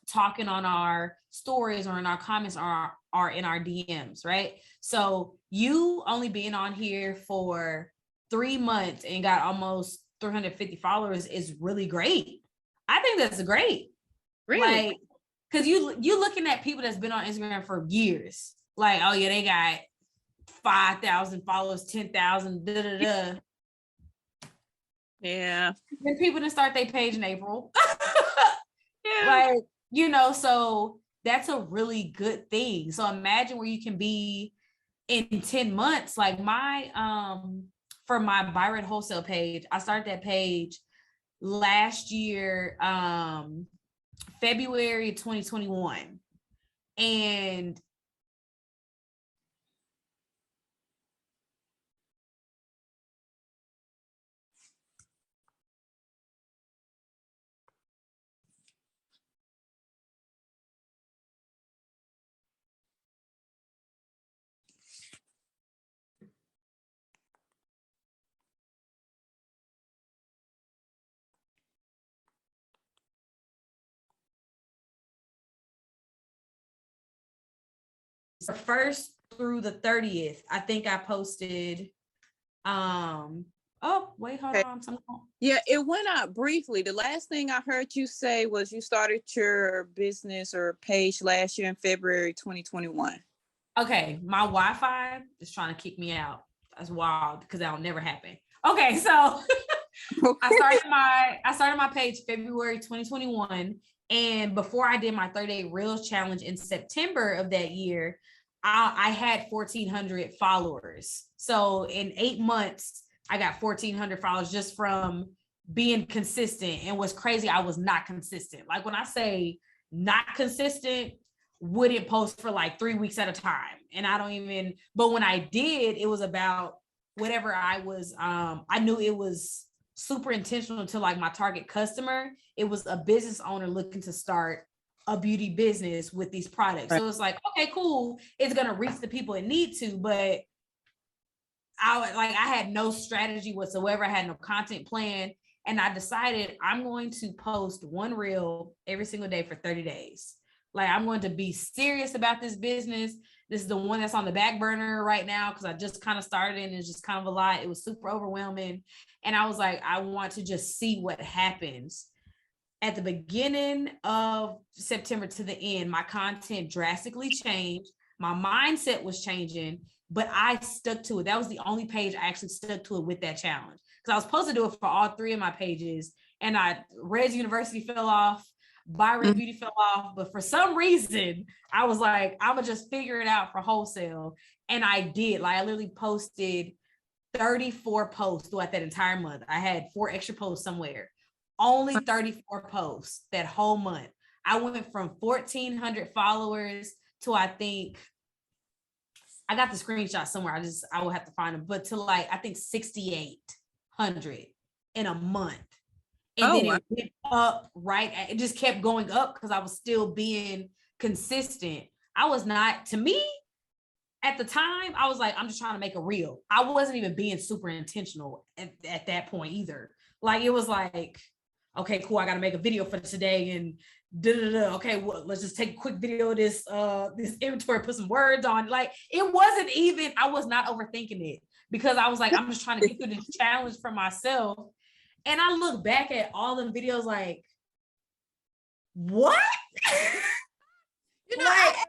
talking on our stories or in our comments or in our DMs, right? So you only being on here for 3 months and got almost 350 followers is really great. I think that's great. Really? Like, because you looking at people that's been on Instagram for years. Like, oh yeah, they got 5,000 followers, 10,000, da da da. Yeah. Then people didn't start their page in April. Yeah. Like, so that's a really good thing. So imagine where you can be in 10 months. Like for my Buy Red Wholesale page, I started that page last year, February 2021. And the 1st through the 30th, I think I posted, oh, wait, hold on. Yeah, it went out briefly. The last thing I heard you say was you started your business or page last year in February 2021. Okay, my Wi-Fi is trying to kick me out. That's wild because that'll never happen. Okay, so I started my page February 2021. And before I did my 30-day Reels challenge in September of that year, I had 1,400 followers. So in 8 months, I got 1,400 followers just from being consistent. And what's crazy, I was not consistent. Like when I say not consistent, wouldn't post for like 3 weeks at a time. And I don't even, but when I did, it was about whatever I was, I knew it was super intentional to like my target customer. It was a business owner looking to start a beauty business with these products. Right. So it's like, okay, cool. It's going to reach the people it need to, but I had no strategy whatsoever. I had no content plan. And I decided I'm going to post one reel every single day for 30 days. Like, I'm going to be serious about this business. This is the one that's on the back burner right now because I just kind of started and it's just kind of a lot. It was super overwhelming. And I was like, I want to just see what happens. At the beginning of September to the end, my content drastically changed. My mindset was changing, but I stuck to it. That was the only page I actually stuck to it with that challenge. Because I was supposed to do it for all 3 of my pages. And Reds University fell off, Buy Red Beauty fell off. But for some reason, I was like, I'm going to just figure it out for wholesale. And I did. Like, I literally posted 34 posts throughout that entire month. I had 4 extra posts somewhere. Only 34 posts that whole month. I went from 1,400 followers to, I think, I got the screenshot somewhere. I will have to find them, but to like, I think 6,800 in a month. And then it went up, right? It just kept going up because I was still being consistent. I was not, to me, at the time, I was like, I'm just trying to make a reel. I wasn't even being super intentional at that point either. Like, it was like, okay, cool, I got to make a video for today and okay, well, let's just take a quick video of this inventory, put some words on. Like, it wasn't even, I was not overthinking it because I was like, I'm just trying to get through this challenge for myself. And I look back at all them videos like, what? You know, like, I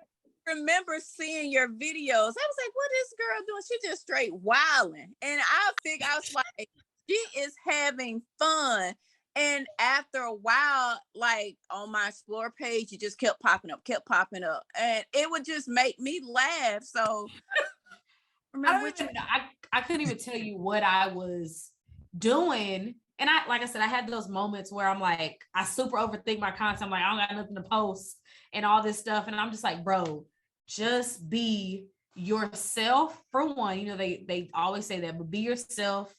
remember seeing your videos. I was like, what is this girl doing? She just straight wilding. And I was like, she is having fun. And after a while, like on my explore page, it just kept popping up. And it would just make me laugh. So I couldn't even tell you what I was doing. And like I said, I had those moments where I'm like, I super overthink my content. I'm like, I don't got nothing to post and all this stuff. And I'm just like, bro, just be yourself. For one, you know, they always say that, but be yourself.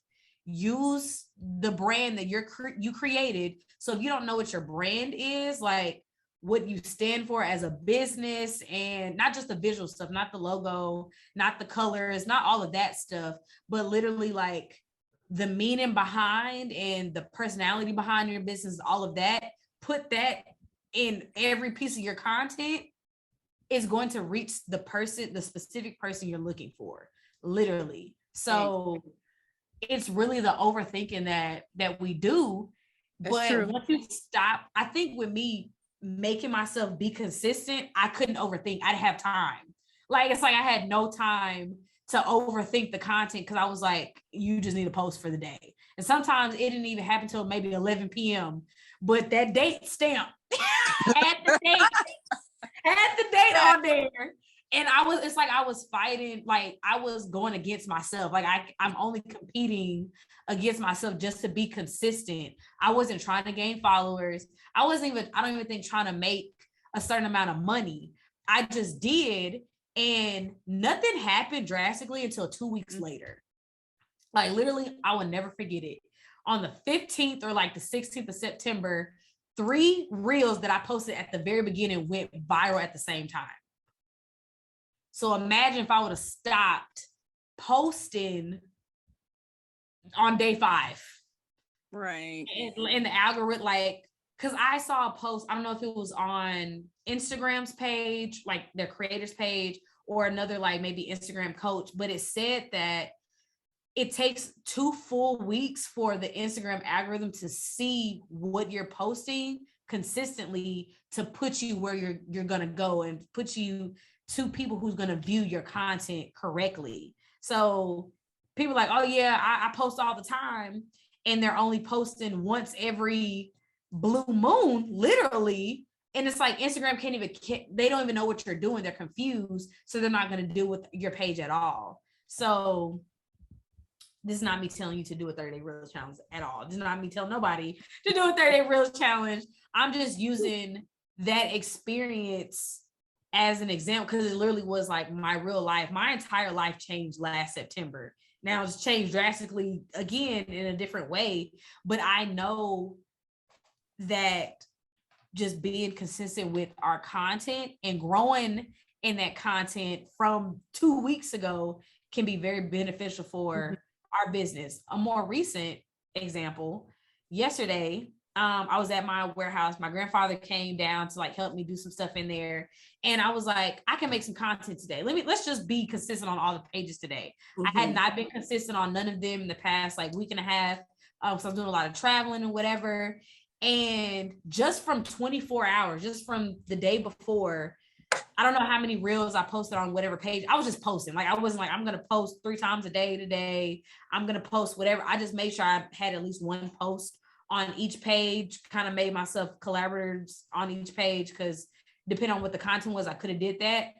Use the brand that you created. So if you don't know what your brand is, like what you stand for as a business, and not just the visual stuff, not the logo, not the colors, not all of that stuff, but literally like the meaning behind and the personality behind your business, all of that, put that in every piece of your content, is going to reach the specific person you're looking for, literally. So it's really the overthinking that we do. But once you stop, I think with me making myself be consistent, I couldn't overthink. I'd have time. Like, it's like I had no time to overthink the content because I was like, you just need to post for the day. And sometimes it didn't even happen till maybe 11 p.m. But that date stamp had the date on there. And it's like I was fighting, like I was going against myself. Like I'm only competing against myself just to be consistent. I wasn't trying to gain followers. I don't even think trying to make a certain amount of money. I just did. And nothing happened drastically until 2 weeks later. Like, literally, I will never forget it. On the 15th or like the 16th of September, 3 reels that I posted at the very beginning went viral at the same time. So imagine if I would have stopped posting on day 5. Right. In the algorithm, like, because I saw a post, I don't know if it was on Instagram's page, like their creators page, or another, like maybe Instagram coach, but it said that it takes 2 full weeks for the Instagram algorithm to see what you're posting consistently to put you where you're gonna go and put you to people who's gonna view your content correctly. So people are like, oh yeah, I post all the time, and they're only posting once every blue moon, literally. And it's like Instagram they don't even know what you're doing. They're confused. So they're not going to deal with your page at all. So this is not me telling you to do a 30-day Reels challenge at all. This is not me telling nobody to do a 30-day Reels challenge. I'm just using that experience as an example, because it literally was like my real life. My entire life changed last September. Now it's changed drastically again in a different way, but I know that just being consistent with our content and growing in that content from 2 weeks ago can be very beneficial for our business. A more recent example, yesterday, I was at my warehouse. My grandfather came down to like help me do some stuff in there. And I was like, I can make some content today. Let's just be consistent on all the pages today. I had not been consistent on none of them in the past like week and a half. So I was doing a lot of traveling and whatever. And just from 24 hours, just from the day before, I don't know how many reels I posted on whatever page. I was just posting. Like, I wasn't like, I'm going to post 3 times a day today. I'm going to post whatever. I just made sure I had at least one post on each page, kind of made myself collaborators on each page, because depending on what the content was, I could have did that.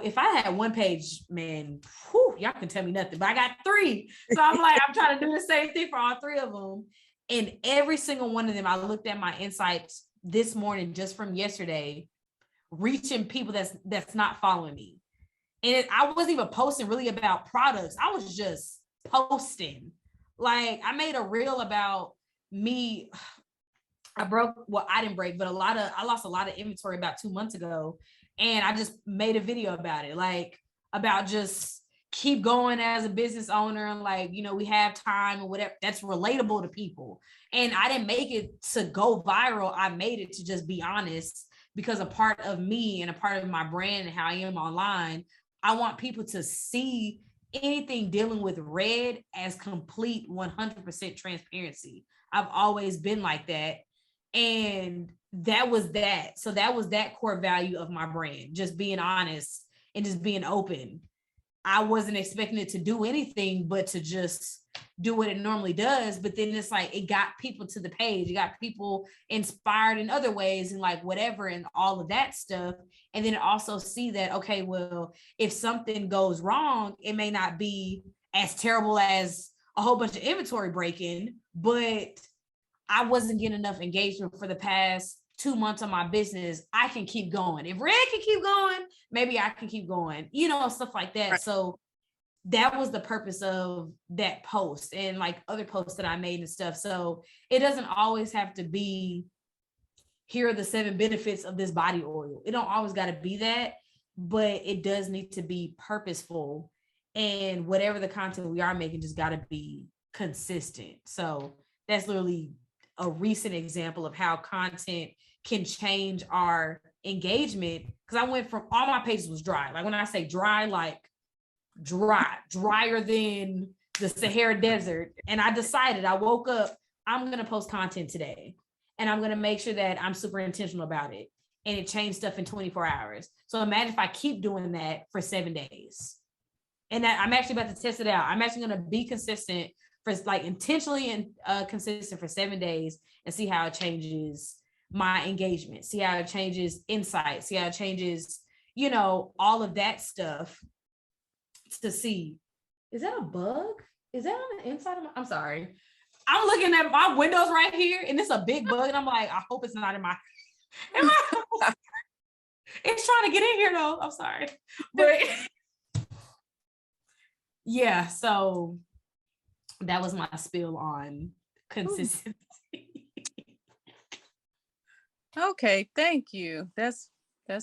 If I had one page, man, whew, y'all can tell me nothing, but I got 3. So I'm like, I'm trying to do the same thing for all 3 of them. And every single one of them, I looked at my insights this morning, just from yesterday, reaching people that's not following me. And I wasn't even posting really about products. I was just posting. Like, I made a reel about me. I didn't break, but I lost a lot of inventory about 2 months ago. And I just made a video about it, like about just keep going as a business owner. And like, we have time or whatever that's relatable to people. And I didn't make it to go viral. I made it to just be honest, because a part of me and a part of my brand and how I am online, I want people to see anything dealing with Red as complete 100% transparency. I've always been like that. And that was that. So that was that core value of my brand, just being honest and just being open. I wasn't expecting it to do anything but to just do what it normally does. But then it's like, it got people to the page. It got people inspired in other ways and like whatever and all of that stuff. And then also see that, okay, well, if something goes wrong, it may not be as terrible as a whole bunch of inventory breaking, but I wasn't getting enough engagement for the past 2 months on my business. I can keep going. If Red can keep going, maybe I can keep going, stuff like that. Right. So that was the purpose of that post and like other posts that I made and stuff. So it doesn't always have to be, here are the 7 benefits of this body oil. It don't always got to be that, but it does need to be purposeful. And whatever the content we are making just got to be consistent. So that's literally a recent example of how content can change our engagement. Because I went from, all my pages was dry. Like when I say dry, like drier than the Sahara Desert. And I decided, I woke up, I'm going to post content today. And I'm going to make sure that I'm super intentional about it. And it changed stuff in 24 hours. So imagine if I keep doing that for 7 days. And that I'm actually about to test it out. I'm actually going to be consistent for like intentionally and consistent for 7 days and see how it changes my engagement, see how it changes insight, see how it changes, all of that stuff to see. Is that a bug? Is that on the inside of I'm sorry. I'm looking at my windows right here and it's a big bug. And I'm like, I hope it's not in my it's trying to get in here though. I'm sorry. But yeah, so that was my spiel on consistency. Okay, thank you. That's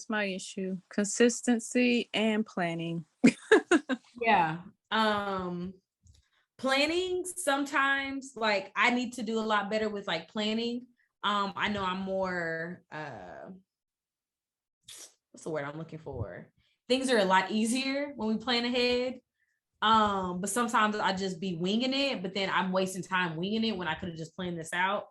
my issue. Consistency and planning. Yeah. Planning sometimes, like I need to do a lot better with like planning. I know I'm more what's the word I'm looking for? Things are a lot easier when we plan ahead. But sometimes I just be winging it, but then I'm wasting time winging it when I could have just planned this out,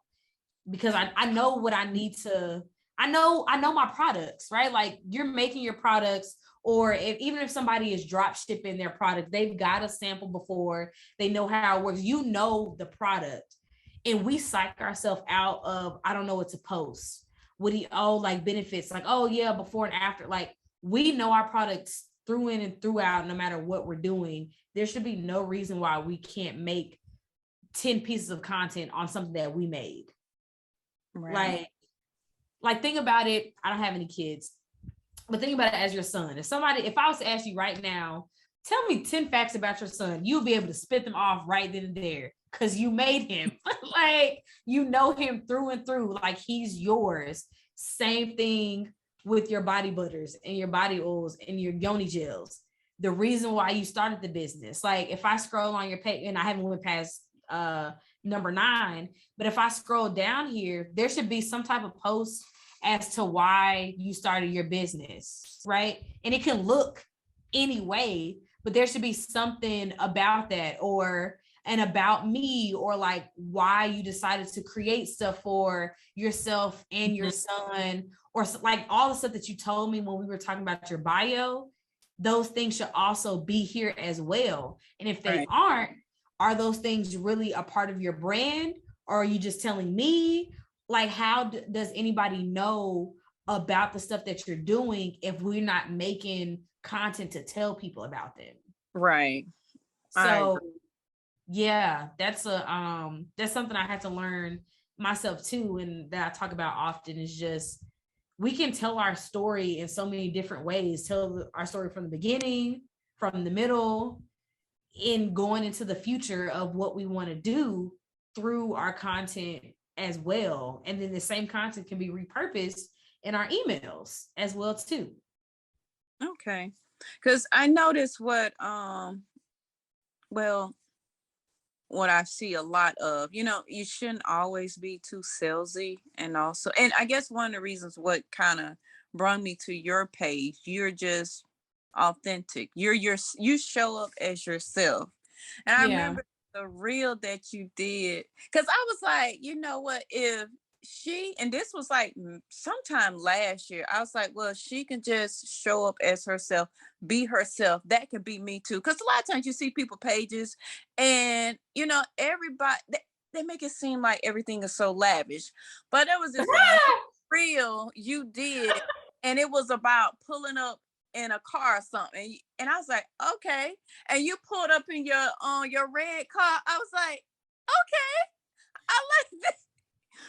because I know what I need to, I know my products, right? Like you're making your products, or even if somebody is drop shipping their product, they've got a sample before, they know how it works, the product. And we psych ourselves out of, I don't know what to post. Like benefits, like, oh yeah, before and after. Like we know our products through in and throughout, no matter what we're doing. There should be no reason why we can't make 10 pieces of content on something that we made. Right. like, think about it. I don't have any kids, but think about it as your son. If I was to ask you right now, tell me 10 facts about your son, you'll be able to spit them off right then and there because you made him. Like, you know him through and through, like he's yours. Same thing with your body butters and your body oils and your yoni gels. The reason why you started the business. Like, if I scroll on your page, and I haven't went past number 9, but if I scroll down here, there should be some type of post as to why you started your business, right? And it can look any way, but there should be something about that, or and about me, or like why you decided to create stuff for yourself and your son, or like all the stuff that you told me when we were talking about your bio. Those things should also be here as well. And if they aren't, are those things really a part of your brand, or are you just telling me? Like, how does anybody know about the stuff that you're doing if we're not making content to tell people about them? Right. So yeah, that's something I had to learn myself too, and that I talk about often, is just, we can tell our story in so many different ways. Tell our story from the beginning, from the middle, in going into the future of what we want to do through our content as well. And then the same content can be repurposed in our emails as well too. Okay. Because I noticed what I see a lot of, you shouldn't always be too salesy. And I guess one of the reasons what kind of brought me to your page, you're just authentic. You show up as yourself. And I remember the reel that you did, because I was like, you know what, if and this was like sometime last year, I was like, well, she can just show up as herself, be herself. That could be me too. Because a lot of times you see people pages and, everybody, they make it seem like everything is so lavish. But there was this reel you did, and it was about pulling up in a car or something. And I was like, okay. And you pulled up in your red car. I was like, okay, I like this.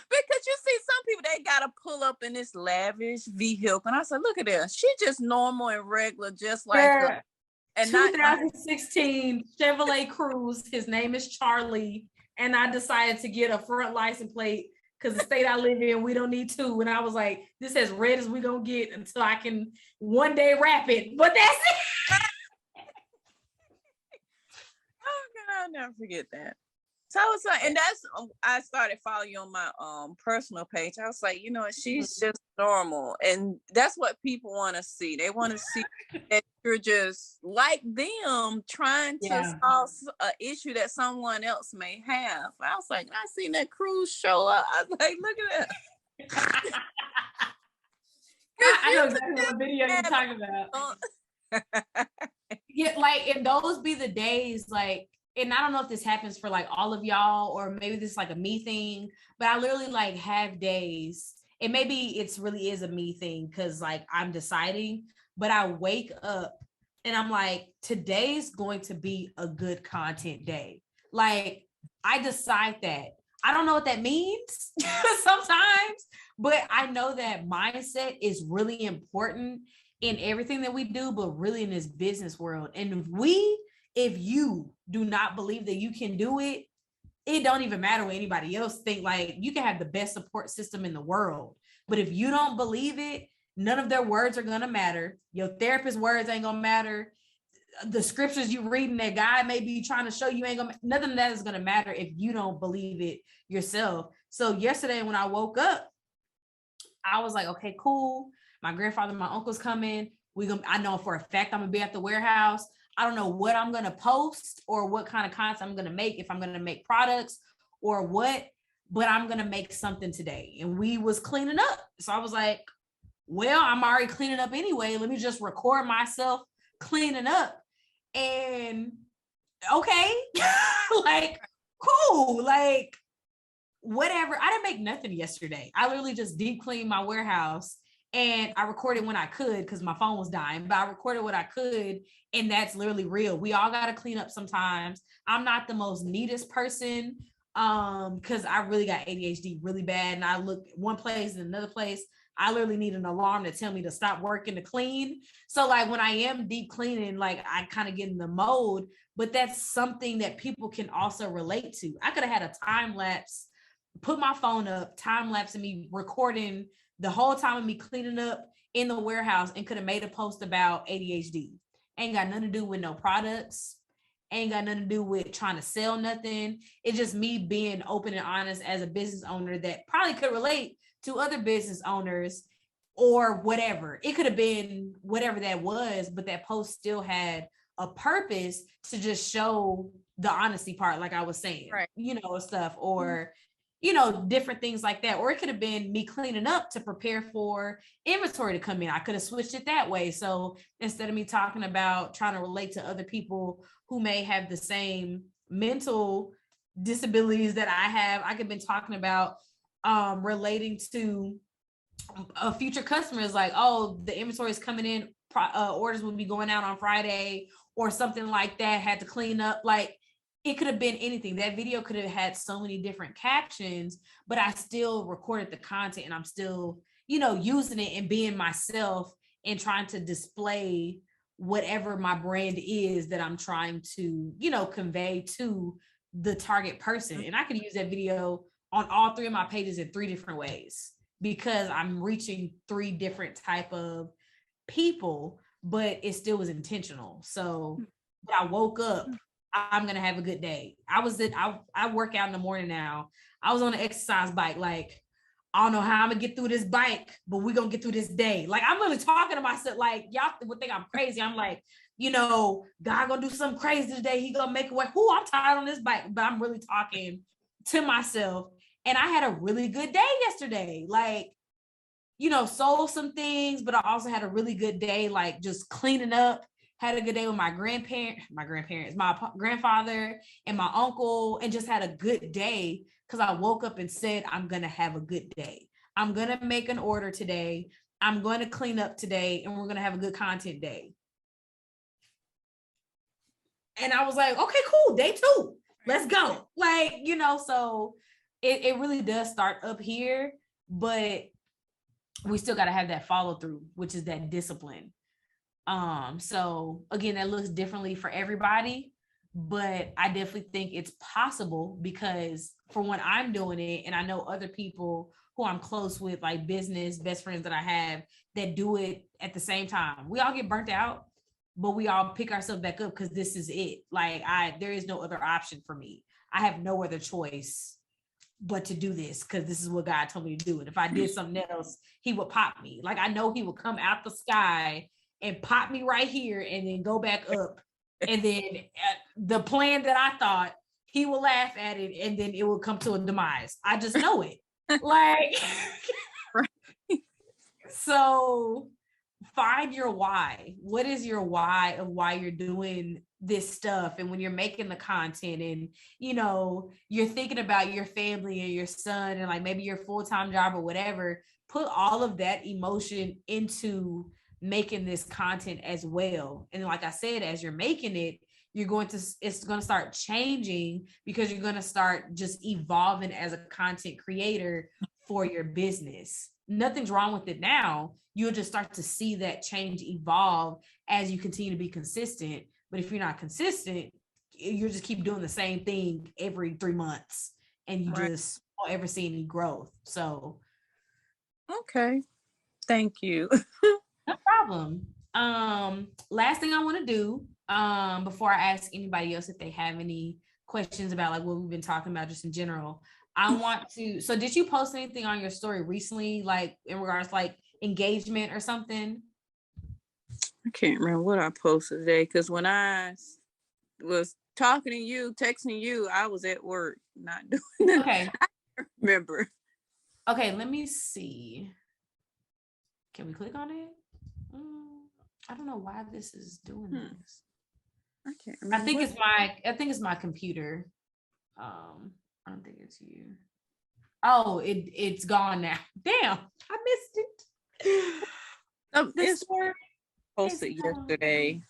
Because you see some people, they gotta pull up in this lavish vehicle. And I said, look at this. She just normal and regular, just like her. And 2016 Chevrolet Cruze. His name is Charlie. And I decided to get a front license plate because the state I live in, we don't need 2. And I was like, this as red as we gonna get until I can one day wrap it. But that's it. Oh God, I'll never forget that. So I was like, and I started following you on my personal page. I was like, she's just normal. And that's what people want to see. They want to see that you're just like them, trying to solve an issue that someone else may have. I was like, I seen that Cruze show up. I was like, look at that. I know exactly what video you're talking about. Yeah, like, and those be the days, like, and I don't know if this happens for like all of y'all, or maybe this is like a me thing, but I literally like have days, and maybe it's really is a me thing because like I'm deciding, but I wake up and I'm like, today's going to be a good content day. Like, I decide that. I don't know what that means sometimes, but I know that mindset is really important in everything that we do, but really in this business world. And if you do not believe that you can do it, it don't even matter what anybody else think. Like, you can have the best support system in the world, but if you don't believe it, none of their words are gonna matter. Your therapist's words ain't gonna matter. The scriptures you reading that God may be trying to show you ain't gonna, nothing of that is gonna matter if you don't believe it yourself. So yesterday when I woke up, I was like, okay, cool. My grandfather, my uncle's coming. I know for a fact I'm gonna be at the warehouse. I don't know what I'm gonna post or what kind of content I'm gonna make, if I'm gonna make products or what, but I'm gonna make something today. And we was cleaning up. So I was like, well, I'm already cleaning up anyway. Let me just record myself cleaning up. And okay, like, cool, like, whatever. I didn't make nothing yesterday. I literally just deep cleaned my warehouse, and I recorded when I could because my phone was dying, but I recorded what I could. And that's literally real. We all got to clean up sometimes. I'm not the most neatest person because I really got ADHD really bad. And I look one place and another place. I literally need an alarm to tell me to stop working to clean. So like when I am deep cleaning, like I kind of get in the mode, but that's something that people can also relate to. I could have had a time lapse, put my phone up, time lapse of me recording the whole time of me cleaning up in the warehouse, and could have made a post about ADHD. Ain't got nothing to do with no products. Ain't got nothing to do with trying to sell nothing. It's just me being open and honest as a business owner that probably could relate to other business owners or whatever. It could have been whatever that was, but that post still had a purpose to just show the honesty part, like I was saying, Right. Stuff, or different things like that. Or it could have been me cleaning up to prepare for inventory to come in. I could have switched it that way. So instead of me talking about trying to relate to other people who may have the same mental disabilities that I have, I could have been talking about relating to a future customers, like, oh, the inventory is coming in, orders will be going out on Friday or something like that, had to clean up. Like, it could have been anything. That video could have had so many different captions, but I still recorded the content, and I'm still, using it and being myself and trying to display whatever my brand is that I'm trying to, convey to the target person. And I could use that video on all three of my pages in 3 different ways, because I'm reaching 3 different type of people, but it still was intentional. So when I woke up, I'm going to have a good day. I work out in the morning now. I was on an exercise bike. Like, I don't know how I'm gonna get through this bike, but we're gonna get through this day. Like, I'm really talking to myself, like, y'all would think I'm crazy. I'm like, God gonna do something crazy today. He gonna make a way. I'm tired on this bike, but I'm really talking to myself. And I had a really good day yesterday. Like, sold some things, but I also had a really good day, like just cleaning up. Had a good day with my grandfather and my uncle, and just had a good day because I woke up and said, I'm going to have a good day. I'm going to make an order today. I'm going to clean up today, and we're going to have a good content day. And I was like, okay, cool. Day 2. Let's go. Like, so it really does start up here, but we still got to have that follow through, which is that discipline. So again, that looks differently for everybody, but I definitely think it's possible, because for when I'm doing it, and I know other people who I'm close with, like business best friends that I have, that do it at the same time. We all get burnt out, but we all pick ourselves back up, because this is it. Like, there is no other option for me. I have no other choice but to do this, because this is what God told me to do. And if I did something else, he would pop me. Like, I know he would come out the sky and pop me right here and then go back up. And then the plan that I thought, he will laugh at it, and then it will come to a demise. I just know it. Like, so find your why. What is your why of why you're doing this stuff? And when you're making the content, and you're thinking about your family and your son, and like maybe your full-time job or whatever, put all of that emotion into making this content as well. And like I said, as you're making it, it's going to start changing, because you're going to start just evolving as a content creator for your business. Nothing's wrong with it now. You'll just start to see that change evolve as you continue to be consistent. But if you're not consistent, you just keep doing the same thing every 3 months, and you just don't ever see any growth. So okay, thank you. no problem. Last thing I want to do, before I ask anybody else if they have any questions about like what we've been talking about just in general, I want to, so did you post anything on your story recently, like in regards to like engagement or something? I can't remember what I posted today, because when I was talking to you, texting you, I was at work, not doing that. Okay. I remember. Okay, let me see. Can we click on it? I don't know why this is doing this. I can't remember. I think it's my computer. I don't think it's you. Oh, it's gone now. Damn, I missed it. It's posted yesterday.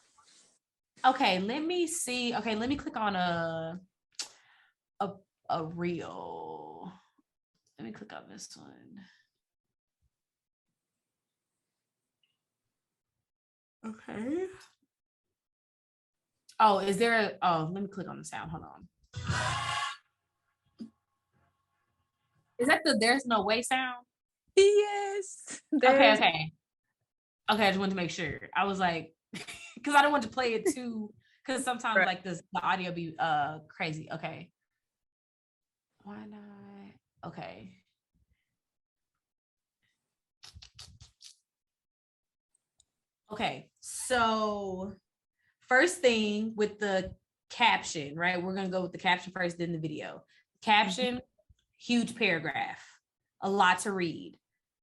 Okay, let me see. Okay, let me click on a reel. Let me click on this one. Okay. Oh, is there a, oh, let me click on the sound. Hold on. Is that the there's no way sound? Yes. Okay, There's okay. Okay, I just wanted to make sure. I was like, because I don't want to play it too, because sometimes right. like this the audio be crazy. Okay. Why not? Okay. Okay. So first thing with the caption, right? We're gonna go with the caption first, then the video. Caption, huge paragraph, a lot to read.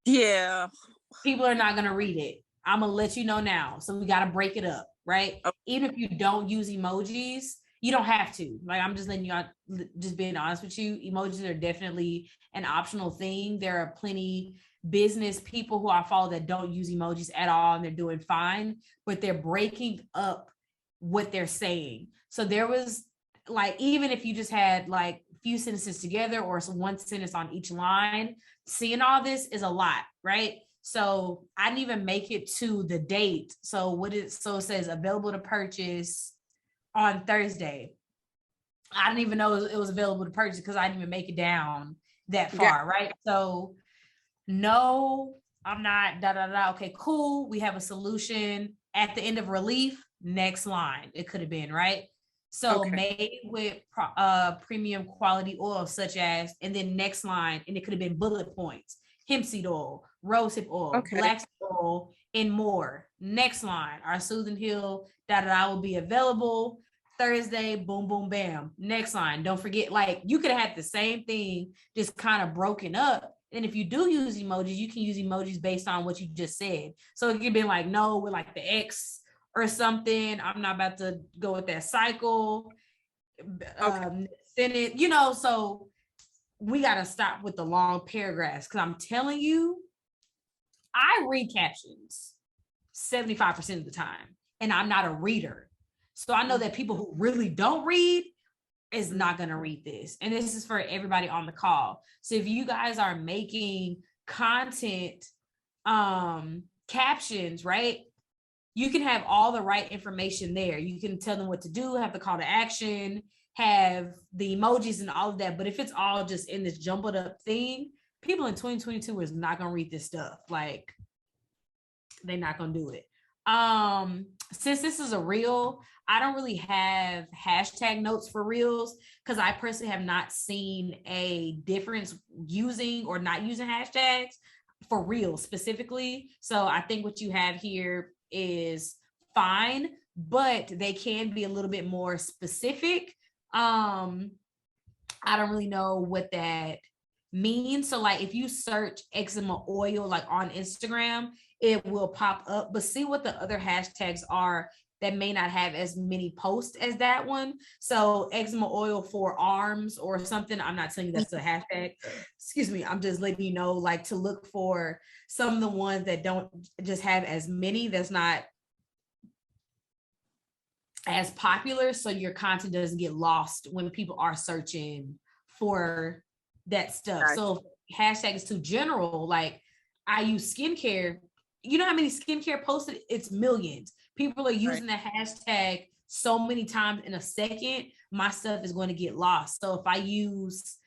Yeah. People are not gonna read it. I'm gonna let you know now. So we gotta break it up, right? Oh, Even if you don't use emojis, you don't have to. Like I'm just letting you out, just being honest with you. Emojis are definitely an optional thing. There are plenty business people who I follow that don't use emojis at all and they're doing fine, but they're breaking up what they're saying. So there was like, even if you just had like a few sentences together or one sentence on each line, seeing all this is a lot, right? So I didn't even make it to the date. So so it says available to purchase on Thursday. I didn't even know it was available to purchase because I didn't even make it down that yeah. far, right? So no, I'm not da da da. Okay, cool. We have a solution at the end of relief. Next line, it could have been right. So Okay. made with premium quality oil, such as, and then next line, and it could have been bullet points: hemp seed oil, rosehip oil, Okay. black oil, and more. Next line, our Susan Hill da da da will be available Thursday. Boom, boom, bam. Next line. Don't forget, like you could have had the same thing, just kind of broken up. And if you do use emojis, you can use emojis based on what you just said. So it could be like no with like the X or something. I'm not about to go with that cycle. Okay. Send it, you know, so we got to stop with the long paragraphs because I'm telling you, I read captions 75% of the time, and I'm not a reader. So I know that people who really don't read is not going to read this. And this is for everybody on the call. So if you guys are making content captions, right? You can have all the right information there. You can tell them what to do, have the call to action, have the emojis and all of that. But if it's all just in this jumbled up thing, people in 2022 is not going to read this stuff. Like they're not going to do it. Since this is a reel, I don't really have hashtag notes for reels because I personally have not seen a difference using or not using hashtags for reels specifically. So I think what you have here is fine, but they can be a little bit more specific. I don't really know what that means. So like if you search eczema oil like on Instagram, it will pop up, but see what the other hashtags are that may not have as many posts as that one. So eczema oil for arms or something. I'm not telling you that's the hashtag. Excuse me. I'm just letting you know, like to look for some of the ones that don't just have as many, that's not as popular. So your content doesn't get lost when people are searching for that stuff. Gotcha. So hashtags too general, like I use skincare. You know how many skincare posted? It's millions. People are using Right. the hashtag so many times in a second, my stuff is going to get lost. So if I use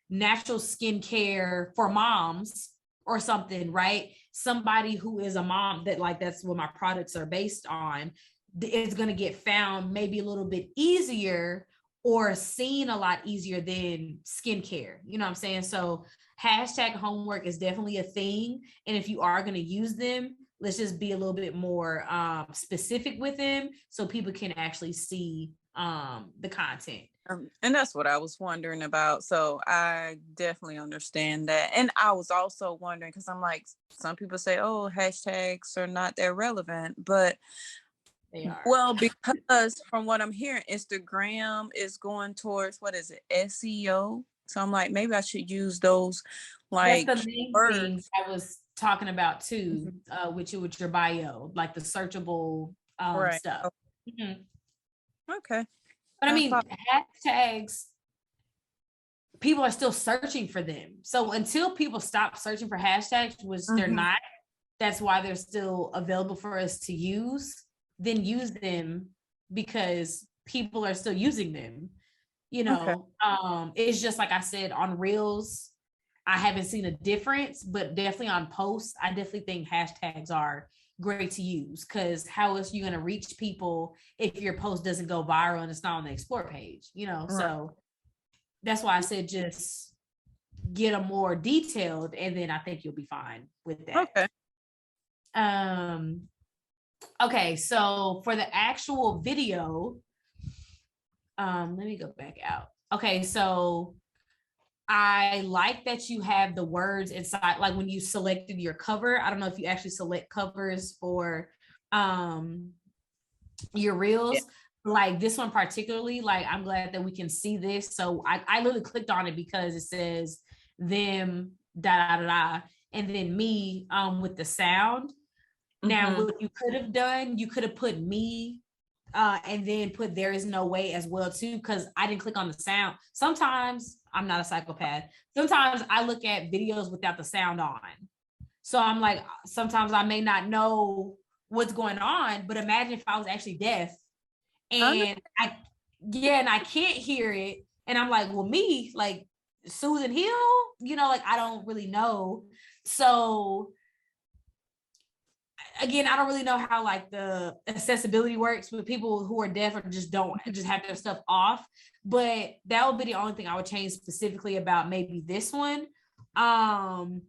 natural skincare for moms or something, right? Somebody who is a mom that like that's what my products are based on, is going to get found maybe a little bit easier or seen a lot easier than skincare. You know what I'm saying? So hashtag homework is definitely a thing. And if you are going to use them, let's just be a little bit more specific with them so people can actually see the content. And that's what I was wondering about. So I definitely understand that. And I was also wondering because I'm like, some people say, oh, hashtags are not that relevant. But They are. well, because from what I'm hearing, Instagram is going towards what is it, SEO? So I'm like, maybe I should use those That's like the main thing words. I was talking about too, Mhm. with your bio, like the searchable Right. stuff. Mhm. Okay. But I I mean, thought, hashtags, people are still searching for them. So until people stop searching for hashtags, which they're mhm. not, that's why they're still available for us to use. then use them because people are still using them. Okay. It's just like I said on Reels, I haven't seen a difference, but definitely on posts, I definitely think hashtags are great to use because how else are you going to reach people if your post doesn't go viral and it's not on the explore page, Right. So that's why I said just get them more detailed and then I think you'll be fine with that. Okay. Okay, so for the actual video, let me go back out. Okay, so I like that you have the words inside, like when you selected your cover. I don't know if you actually select covers for your Yeah. reels. Like this one particularly, like I'm glad that we can see this. So I literally clicked on it because it says them da da da da and then me with the sound. Now Mm-hmm. what you could have done, you could have put me and then put there is no way as well too, because I didn't click on the sound. Sometimes I'm not a psychopath. Sometimes I look at videos without the sound on. So I'm like, sometimes I may not know what's going on, but imagine if I was actually deaf and I can't hear it. And I'm like, well, me, like Susan Hill, like I don't really know. So again, I don't really know how like the accessibility works with people who are deaf or just don't just have their stuff off. But that would be the only thing I would change specifically about maybe this one.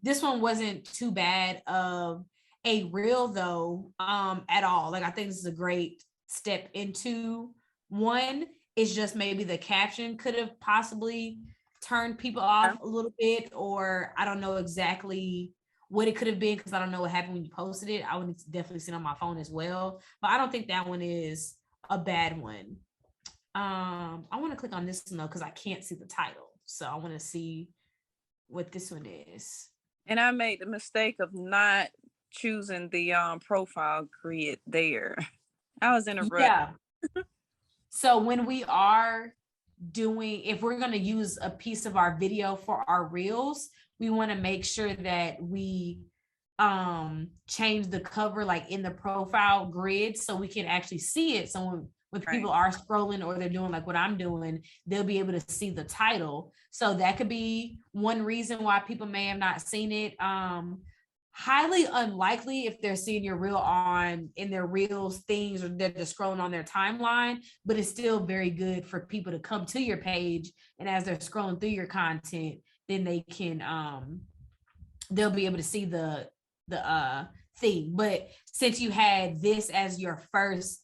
This one wasn't too bad of a reel though, at all. Like I think this is a great step into one. It's just maybe the caption could have possibly turned people off a little bit, or I don't know exactly what it could have been because I don't know what happened when you posted it. I would definitely see it on my phone as well, but I don't think that one is a bad one. I want to click on this one though because I can't see the title, so I want to see what this one is. And I made the mistake of not choosing the profile grid there. I was in a rush. Yeah. So when we are if we're going to use a piece of our video for our reels, we want to make sure that we change the cover like in the profile grid so we can actually see it. So when people are scrolling or they're doing like what I'm doing, they'll be able to see the title. So that could be one reason why people may have not seen it. Highly unlikely if they're seeing your reel in their reels things or they're just scrolling on their timeline, but it's still very good for people to come to your page, and as they're scrolling through your content, then they can they'll be able to see the thing. But since you had this as your first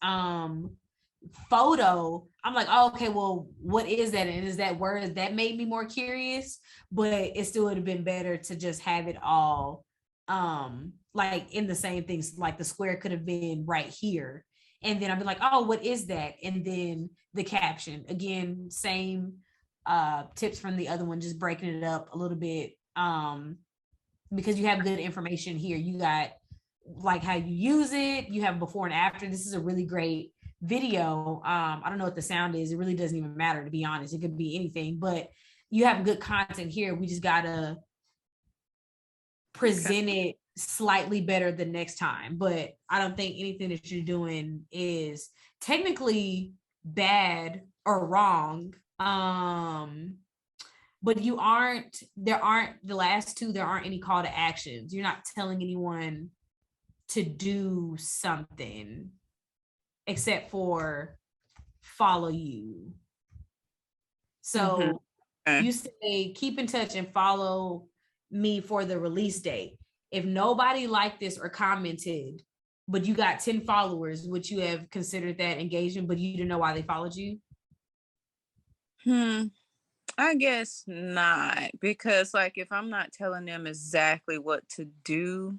photo, I'm like, oh, okay, well, what is that? And is that word that made me more curious? But it still would have been better to just have it all like in the same things, like the square could have been right here, and then I'd be like, oh, what is that? And then the caption again, same tips from the other one, just breaking it up a little bit, because you have good information here. You got like how you use it, you have before and after. This is a really great video. I don't know what the sound is, it really doesn't even matter, to be honest. It could be anything, but you have good content here. We just gotta present it slightly better the next time. But I don't think anything that you're doing is technically bad or wrong. But there aren't the last two, there aren't any call to actions. You're not telling anyone to do something except for follow you. So you say keep in touch and follow me for the release date. If nobody liked this or commented, but you got 10 followers, would you have considered that engagement, but you didn't know why they followed you? I guess not, because like if I'm not telling them exactly what to do,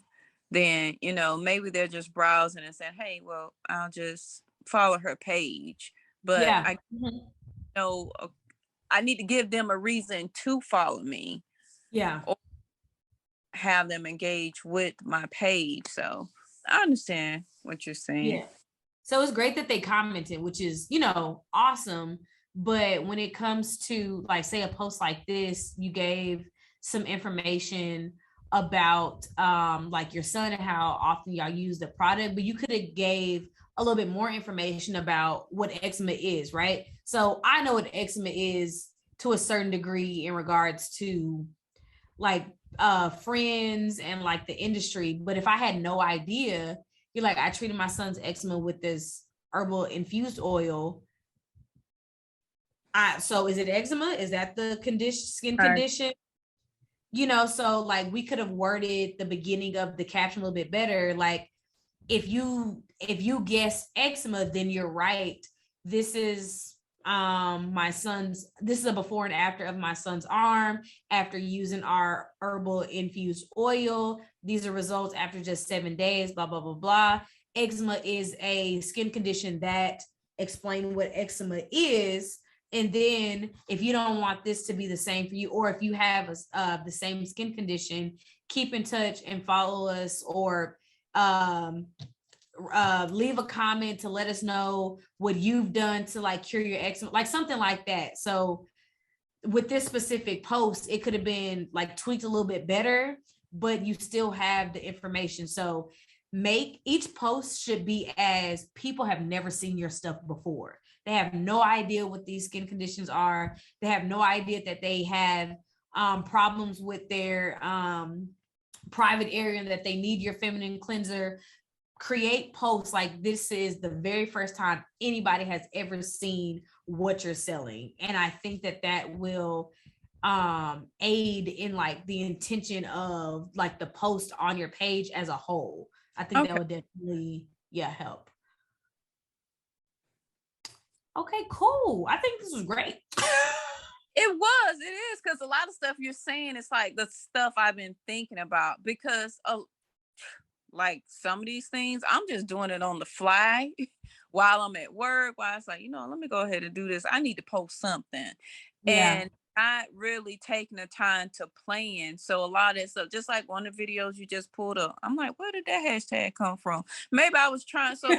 then maybe they're just browsing and saying, hey, well, I'll just follow her page. But yeah. I need to give them a reason to follow me. Yeah. Or have them engage with my page. So I understand what you're saying. Yeah. So it's great that they commented, which is, awesome. But when it comes to like, say a post like this, you gave some information about like your son and how often y'all use the product, but you could have gave a little bit more information about what eczema is, right? So I know what eczema is to a certain degree in regards to like friends and like the industry. But if I had no idea, you're like, I treated my son's eczema with this herbal infused oil. So is it eczema? Is that the skin condition? So like we could have worded the beginning of the caption a little bit better. Like if you guess eczema, then you're right. This is this is a before and after of my son's arm after using our herbal infused oil. These are results after just 7 days, blah blah blah blah. Eczema is a skin condition that explain what eczema is. And then if you don't want this to be the same for you, or if you have the same skin condition, keep in touch and follow us, or leave a comment to let us know what you've done to like cure your eczema, like something like that. So with this specific post, it could have been like tweaked a little bit better, but you still have the information. So each post should be as people have never seen your stuff before. They have no idea what these skin conditions are. They have no idea that they have problems with their private area and that they need your feminine cleanser. Create posts like this is the very first time anybody has ever seen what you're selling. And I think that will aid in like the intention of like the post on your page as a whole. I think that would definitely help. Okay, cool. I think this was great. It is, because a lot of stuff you're saying is like the stuff I've been thinking about, because like some of these things, I'm just doing it on the fly while I'm at work, while it's like, let me go ahead and do this. I need to post something. Yeah. And not really taking the time to plan. So a lot of that stuff, just like one of the videos you just pulled up, I'm like, where did that hashtag come from? Maybe I was trying so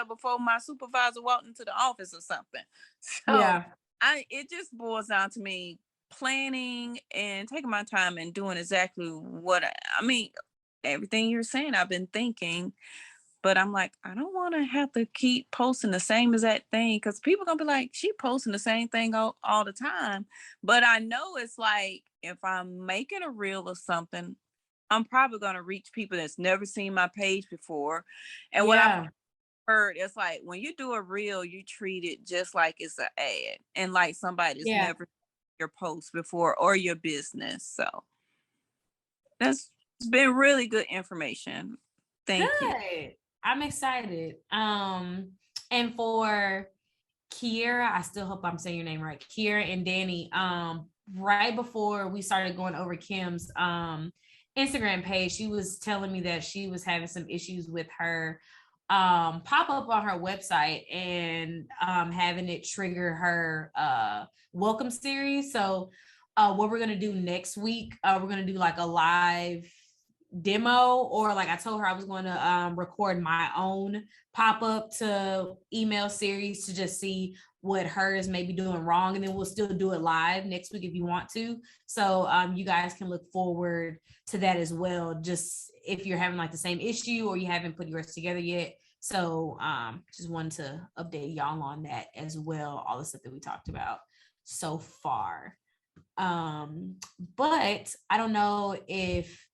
before my supervisor walked into the office or something. So it just boils down to me planning and taking my time and doing exactly what everything you're saying, I've been thinking, but I'm like, I don't want to have to keep posting the same exact thing, because people are gonna be like, she posting the same thing all the time. But I know it's like, if I'm making a reel or something, I'm probably gonna reach people that's never seen my page before. And what I've heard, it's like when you do a reel, you treat it just like it's an ad, and like somebody's never seen your post before or your business. So that's been really good information. Thank you. I'm excited. And for Kiera, I still hope I'm saying your name right, Kiera and Danny, right before we started going over Kim's Instagram page, she was telling me that she was having some issues with her pop up on her website and having it trigger her welcome series. So what we're gonna do next week, we're gonna do like a live demo, or like I told her I was going to record my own pop-up to email series to just see what hers may be doing wrong, and then we'll still do it live next week if you want to. So you guys can look forward to that as well, just if you're having like the same issue or you haven't put yours together yet. So just wanted to update y'all on that as well, all the stuff that we talked about so far. But I don't know if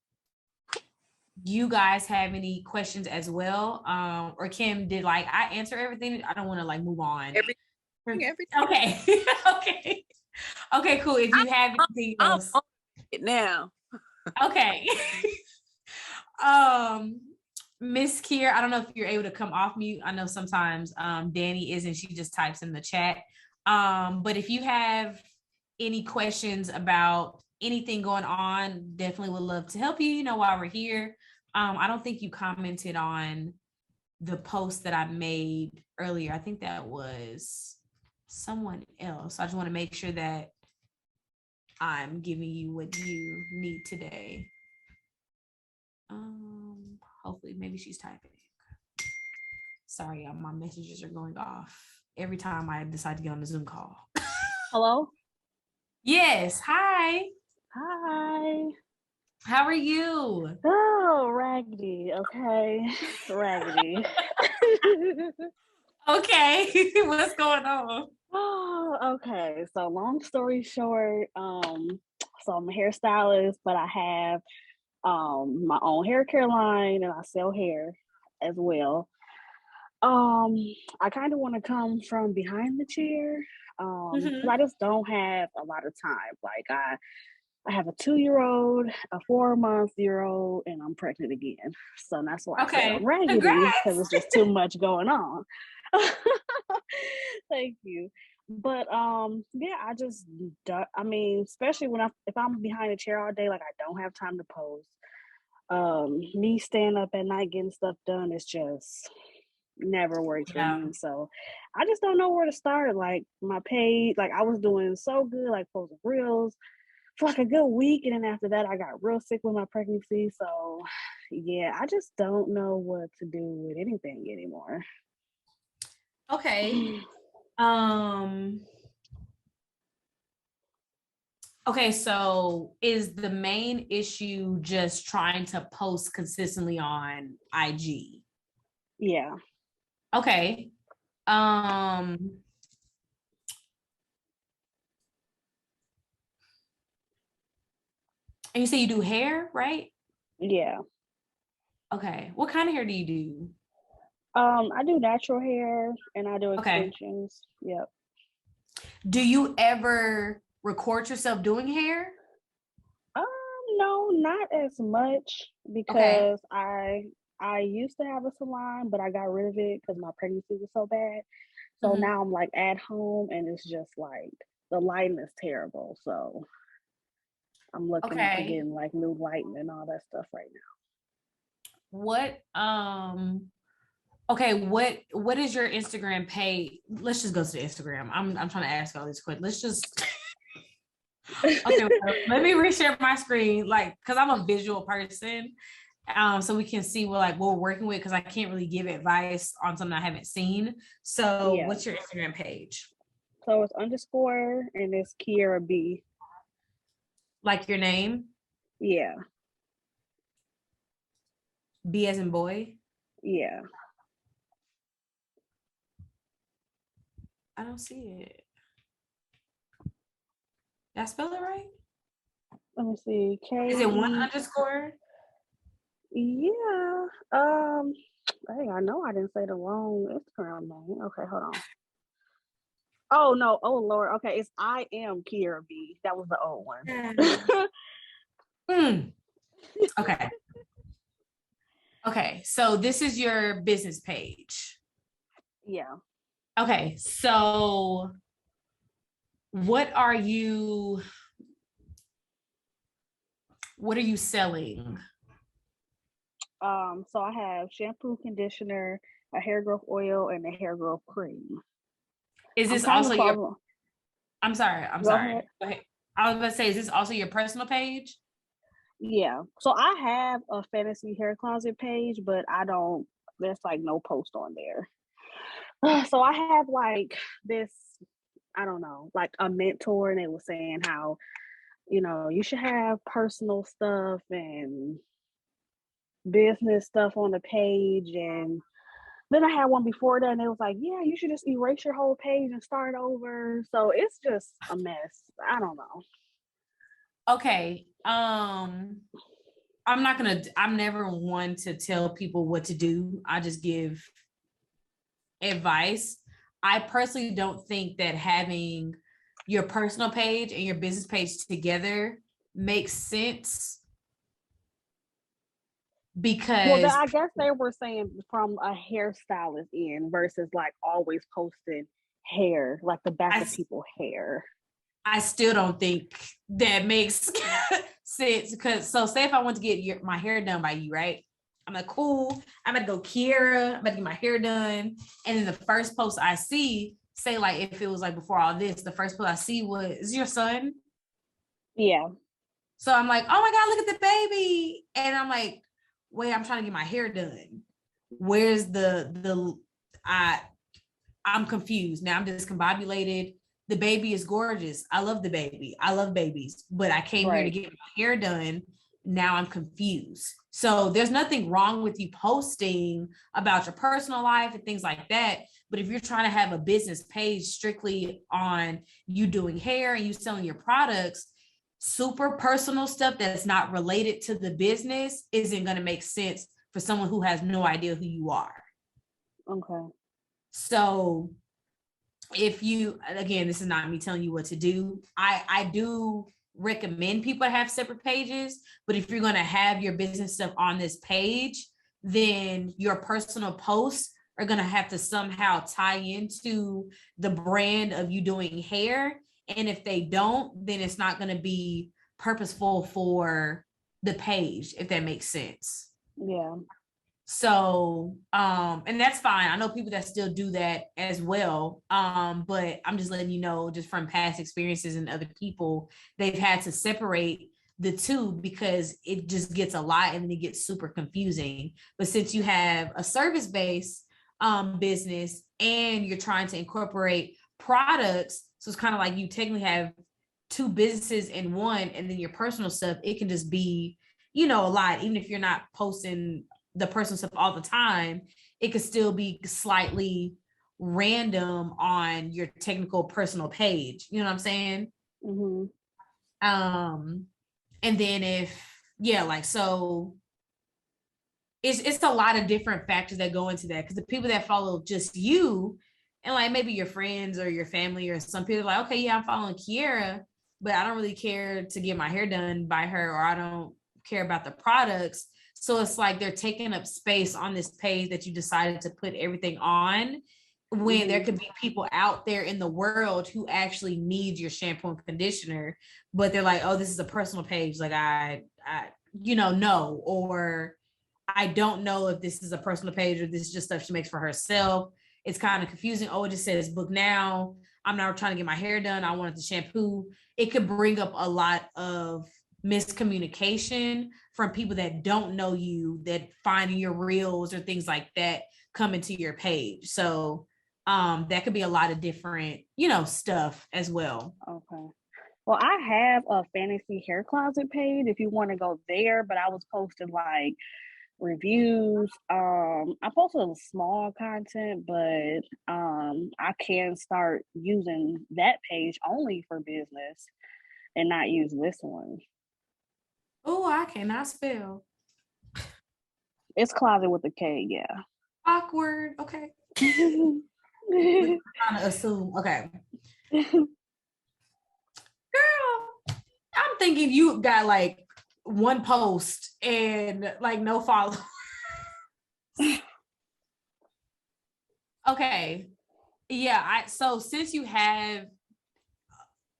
you guys have any questions as well, or Kim, did like I answer everything? I don't want to like move on. Everything. Okay. Okay, cool. If you have anything else now. Okay. Miss Kier, I don't know if you're able to come off mute. I know sometimes Danny isn't, she just types in the chat. But if you have any questions about anything going on, definitely would love to help you, while we're here. I don't think you commented on the post that I made earlier. I think that was someone else. I just want to make sure that I'm giving you what you need today. Hopefully, maybe she's typing. Sorry, my messages are going off every time I decide to get on the Zoom call. Hello? Yes. Hi. Hi. How are you? Oh, raggedy. Okay. Raggedy. Okay, what's going on? Oh, okay. So long story short, so I'm a hairstylist, but I have my own hair care line and I sell hair as well. Um, I kind of want to come from behind the chair, because Mhm. I just don't have a lot of time. Like I have a 2-year-old, a 4-month-year-old, and I'm pregnant again. So that's why I said I'm Okay, raggedy because congrats. it's just too much going on. Thank you. But yeah, I mean, especially if I'm behind a chair all day, like I don't have time to post. Me staying up at night getting stuff done is just never worked for Yeah. me. So I just don't know where to start. Like my page, like I was doing so good, like posting reels for like a good week, and then after that I got real sick with my pregnancy. So yeah, I just don't know what to do with anything anymore. Okay. Um, okay, so is the main issue just trying to post consistently on IG? Yeah. Okay. Um, and you say you do hair, right? Yeah. Okay. What kind of hair do you do? I do natural hair and I do Okay. extensions. Yep. Do you ever record yourself doing hair? Um, no, not as much Okay. because I used to have a salon, but I got rid of it because my pregnancy was so bad. So Mhm. now I'm like at home and it's just like the lighting is terrible. So I'm looking into Okay. getting like new lighting and all that stuff right What okay, what is your Instagram page? Let's just go to the Instagram. I'm trying to ask all these questions. Let's just now. okay, well, let me reshare my screen, like because I'm a visual person. So we can see what we're working with because I can't really give advice on something I haven't seen. So Yeah. what's your Instagram page? So it's underscore and it's Kiera B. Like your name? Yeah. B as in boy? Yeah. I don't see it. Did I spell it right? Let me see. Is it one KE. underscore? Yeah. Hey, I know I didn't say the wrong Instagram name. Okay, hold on. Oh no, oh Lord. Okay, it's I am Kiera B. That was the old one. Hmm. Okay. Okay. So this is your business page. Yeah. Okay. So what are you selling? So I have shampoo, conditioner, a hair growth oil, and a hair growth cream. Is I'm this kind of also your following. I'm sorry, I'm Go ahead. sorry. Go ahead. I was about to say, is this also your personal page? Yeah. So I have a fantasy hair closet page, but I don't. There's like no post on there. So I have like this. I don't know, like a mentor, and they were saying how you should have personal stuff and business stuff on the page. And then I had one before that and it was like, yeah, you should just erase your whole page and start over. So it's just a mess. I don't know. Okay. I'm never one to tell people what to do. I just give advice. I personally don't think that having your personal page and your business page together makes sense Well, because I guess they were saying from a hairstylist end versus like always posting hair, like the back I, of people's hair. I still don't think that makes sense. Because so say if I want to get my hair done by you, right? I'm like, cool. I'm gonna go Kiera. I'm gonna get my hair done. And then the first post I see, say like if it was like before all this, the first post I see was, is your son? Yeah. So I'm like, oh my God, look at the baby. And I'm like, wait, I'm trying to get my hair done. Where's I I'm confused. Now I'm discombobulated. The baby is gorgeous. I love the baby. I love babies, but I came here to Right. get my hair done now I'm confused. So there's nothing wrong with you posting about your personal life and things like that. But if you're trying to have a business page strictly on you doing hair and you selling your products, super personal stuff that's not related to the business isn't going to make sense for someone who has no idea who you are. Okay. So if you, again, this is not me telling you what to do. I do recommend people to have separate pages, but if you're going to have your business stuff on this page, then your personal posts are going to have to somehow tie into the brand of you doing hair. And if they don't, then it's not going to be purposeful for the page, if that makes sense. Yeah. So, and that's fine. I know people that still do that as well. But I'm just letting you know, just from past experiences and other people, they've had to separate the two because it just gets a lot and then it gets super confusing. But since you have a service-based business and you're trying to incorporate products, so it's kind of like you technically have two businesses in one, and then your personal stuff, it can just be, a lot, even if you're not posting the personal stuff all the time, it could still be slightly random on your technical personal page. You know what I'm saying? Mm-hmm. And then so it's a lot of different factors that go into that, because the people that follow just you and like maybe your friends or your family or some people are like, okay, yeah, I'm following Kiera, but I don't really care to get my hair done by her, or I don't care about the products. So it's like they're taking up space on this page that you decided to put everything on, when there could be people out there in the world who actually need your shampoo and conditioner, but they're like, oh, this is a personal page. Like I no, or I don't know if this is a personal page or this is just stuff she makes for herself. It's kind of confusing. Oh, it just says book now. I'm not trying to get my hair done. I wanted the shampoo. It could bring up a lot of miscommunication from people that don't know you, that finding your reels or things like that come into your page. So that could be a lot of different, stuff as well. Okay. Well, I have a fantasy hair closet page if you want to go there, but I was posting like reviews. I posted a small content, but I can start using that page only for business and not use this one. Oh, I cannot spell. It's closet with a K, yeah. Awkward. Okay. Trying to assume. Okay. Girl, I'm thinking you got like one post and like no follow. Okay. Yeah. So since you have,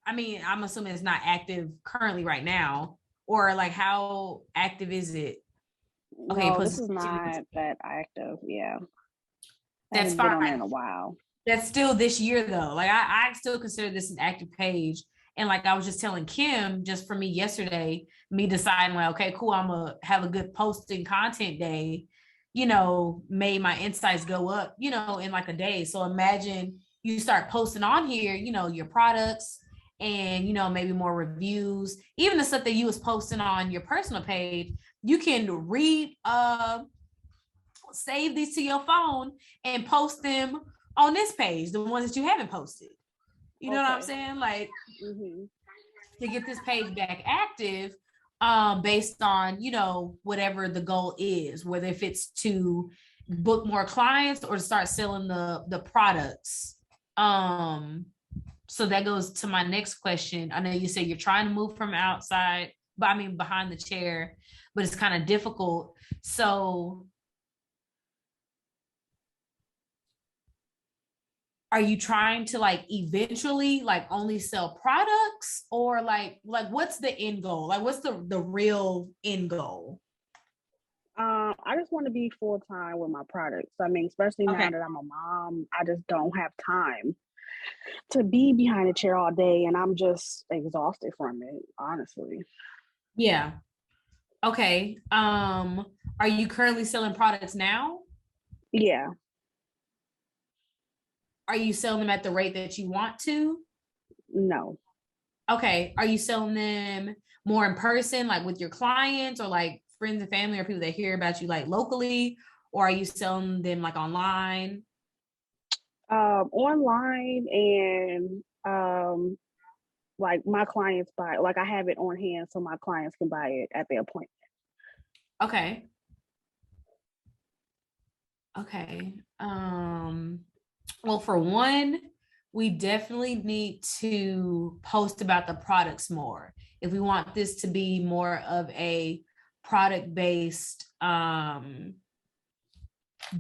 I'm assuming it's not active currently right now, or like how active is it? Okay. No, this is not that active. Yeah. That's fine. Been on fine. there in a while. That's still this year though. Like I still consider this an active page. And like I was just telling Kim, just for me yesterday, me deciding like, okay, cool, I'm gonna have a good posting content day, made my insights go up, in like a day. So imagine you start posting on here, your products and, maybe more reviews, even the stuff that you was posting on your personal page, you can save these to your phone and post them on this page, the ones that you haven't posted. You know what I'm saying? Like to get this page back active, based on, whatever the goal is, whether if it's to book more clients or to start selling the products. So that goes to my next question. I know you say you're trying to move from outside, but behind the chair, but it's kind of difficult. So are you trying to like eventually like only sell products, or like what's the end goal? Like what's the real end goal? I just want to be full-time with my products. Especially now that I'm a mom, I just don't have time to be behind a chair all day, and I'm just exhausted from it, honestly. Yeah. Okay. Are you currently selling products now? Yeah. Are you selling them at the rate that you want to? No. Okay. Are you selling them? more in person, like with your clients or like friends and family or people that hear about you like locally, or are you selling them like online? Online and like my clients buy, like I have it on hand so my clients can buy it at their appointment. Okay. Okay. Well, for one, we definitely need to post about the products more. If we want this to be more of a product-based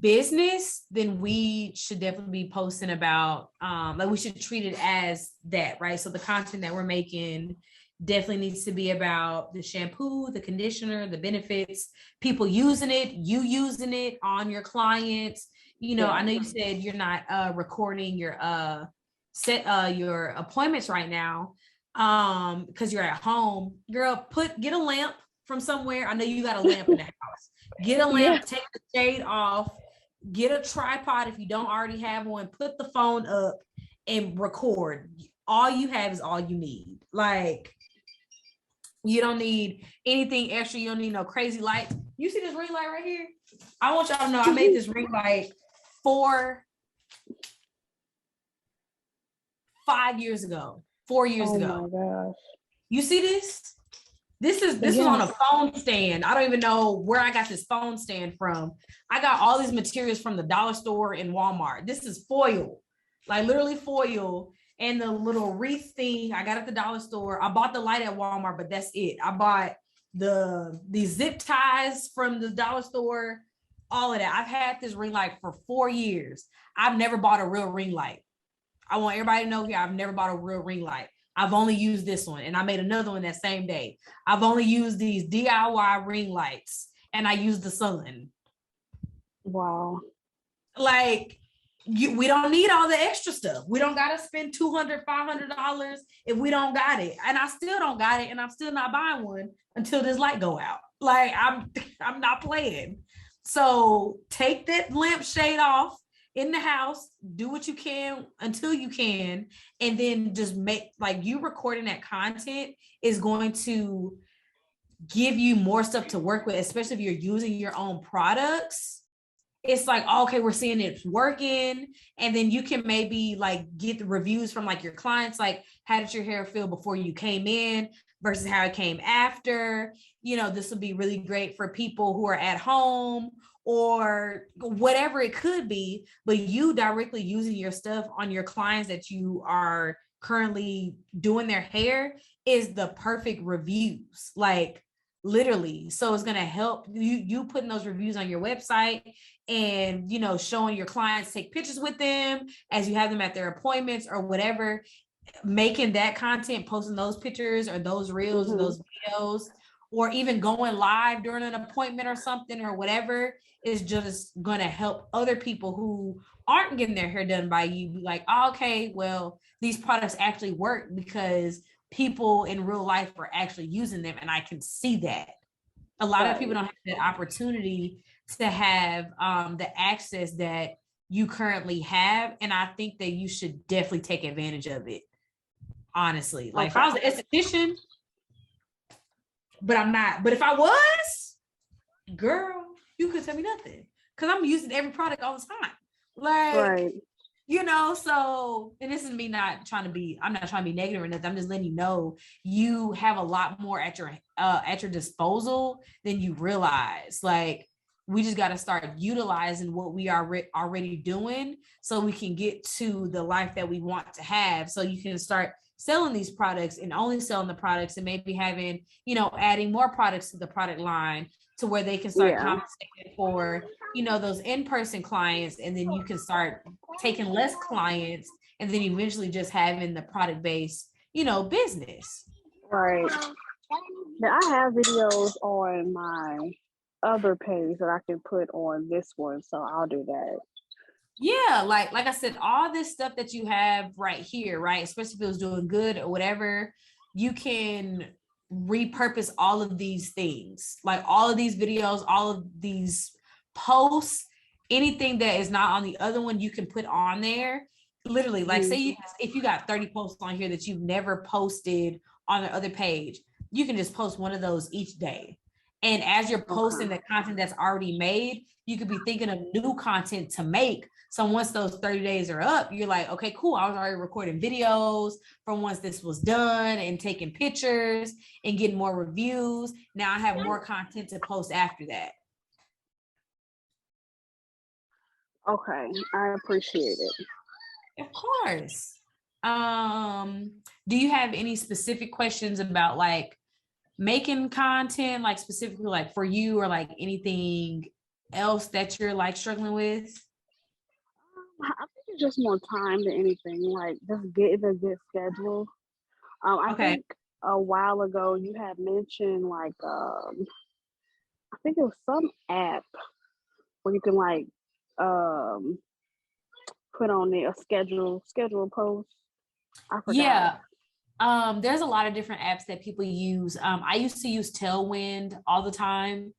business, then we should definitely be posting about like we should treat it as that, right? So the content that we're making definitely needs to be about the shampoo, the conditioner, the benefits, people using it, you using it on your clients. You know, I know you said you're not recording your set your appointments right now because you're at home. Girl, get a lamp from somewhere. I know you got a lamp in the house. Get a lamp, take the shade off, get a tripod if you don't already have one, put the phone up and record. All you have is all you need. Like, you don't need anything extra. You don't need no crazy lights. You see this ring light right here? I want y'all to know I made this ring light 5 years ago, 4 years ago. Oh my gosh. You see this? This was on a phone stand. I don't even know where I got this phone stand from. I got all these materials from the dollar store and Walmart. This is foil, like literally foil. And the little wreath thing I got at the dollar store. I bought the light at Walmart, but that's it. I bought these zip ties from the dollar store, all of that. I've had this ring light for 4 years. I've never bought a real ring light. I want everybody to know here, I've never bought a real ring light. I've only used this one, and I made another one that same day. I've only used these DIY ring lights, and I used the sun. Wow. Like, we don't need all the extra stuff. We don't got to spend $200, $500 if we don't got it. And I still don't got it, and I'm still not buying one until this light go out. Like, I'm not playing. So take that lamp shade off in the house, do what you can until you can, and then just make, like, you recording that content is going to give you more stuff to work with, especially if you're using your own products. It's like, okay, we're seeing it's working. And then you can maybe like get the reviews from like your clients, like, how did your hair feel before you came in versus how it came after? You know, this would be really great for people who are at home or whatever it could be, but you directly using your stuff on your clients that you are currently doing their hair is the perfect reviews, like literally. So it's going to help you putting those reviews on your website and, you know, showing your clients, take pictures with them as you have them at their appointments or whatever, making that content, posting those pictures or those reels or those videos, or even going live during an appointment or something or whatever, is just going to help other people who aren't getting their hair done by you be like, oh, okay, well, these products actually work because people in real life are actually using them, and I can see that. A lot of people don't have the opportunity to have the access that you currently have, and I think that you should definitely take advantage of it, honestly. Like, if I was an esthetician, but I'm not, but if I was, girl, you could tell me nothing, because I'm using every product all the time. Like, you know, so, and this is me not trying to be, I'm not trying to be negative or nothing. I'm just letting you know, you have a lot more at your disposal than you realize. Like, we just got to start utilizing what we are already doing so we can get to the life that we want to have. So you can start selling these products and only selling the products, and maybe having, you know, adding more products to the product line to where they can start compensating for, you know, those in-person clients. And then you can start taking less clients and then eventually just having the product-based, you know, business. Right. Now, I have videos on my other page that I can put on this one, so I'll do that. Yeah, like I said, all this stuff that you have right here, right, especially if it was doing good or whatever, you can repurpose all of these things, like all of these videos, all of these posts, anything that is not on the other one, you can put on there. Literally, like, say if you got 30 posts on here that you've never posted on the other page, you can just post one of those each day. And as you're posting the content that's already made, you could be thinking of new content to make. So once those 30 days are up, you're like, okay, cool. I was already recording videos from once this was done and taking pictures and getting more reviews. Now I have more content to post after that. Okay, I appreciate it. Of course. Do you have any specific questions about like making content, like specifically like for you, or like anything else that you're like struggling with? I think it's just more time than anything, like just getting a good schedule. I Okay. think a while ago you had mentioned like I think it was some app where you can like put on there a schedule post. I forgot. Yeah. There's a lot of different apps that people use. I used to use Tailwind all the time.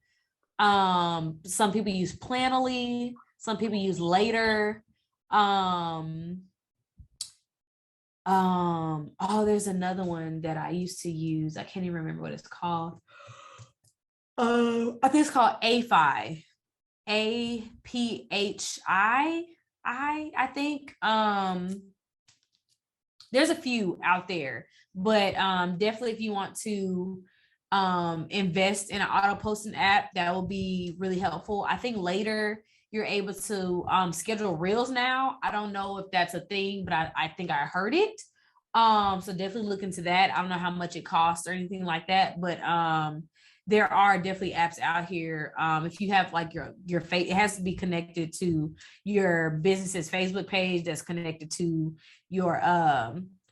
Some people use Planoly, some people use Later. Oh, there's another one that I used to use. I can't even remember what it's called. I think it's called APHI. APHI. I think. There's a few out there, but definitely if you want to invest in an auto posting app, that will be really helpful. I think Later you're able to schedule reels now. I don't know if that's a thing, but I think I heard it. So definitely look into that. I don't know how much it costs or anything like that, but there are definitely apps out here. If you have like your face, it has to be connected to your business's Facebook page that's connected to your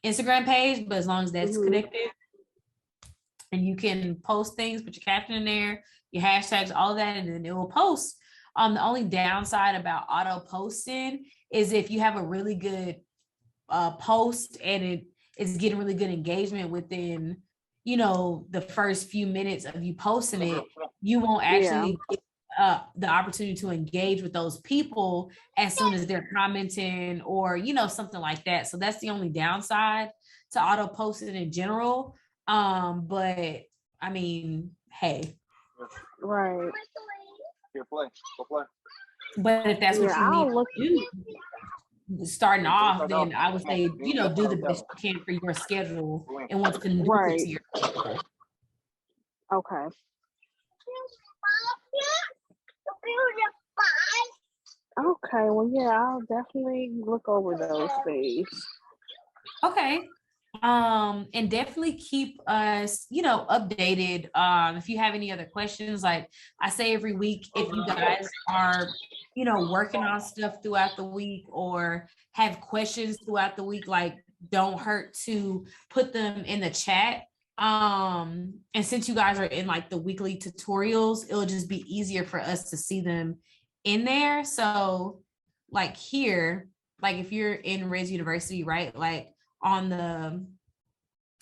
Instagram page, but as long as that's connected and you can post things, put your caption in there, your hashtags, all that, and then it will post. The only downside about auto posting is if you have a really good post and it is getting really good engagement within, you know, the first few minutes of you posting it, you won't actually get the opportunity to engage with those people as soon as they're commenting or, you know, something like that. So that's the only downside to auto posting in general. But I mean, hey. Right. Here, play. Go play. But if that's what you need to do, starting off, then I would say, you know, do the best you can for your schedule and what's conducive to your schedule. Okay. Okay, well, yeah, I'll definitely look over those things. Okay. And definitely keep us, you know, updated. If you have any other questions, like I say every week, if you guys are, you know, working on stuff throughout the week or have questions throughout the week, like don't hurt to put them in the chat. And since you guys are in like the weekly tutorials, it'll just be easier for us to see them in there. So like here, like if you're in Res University, right? Like on the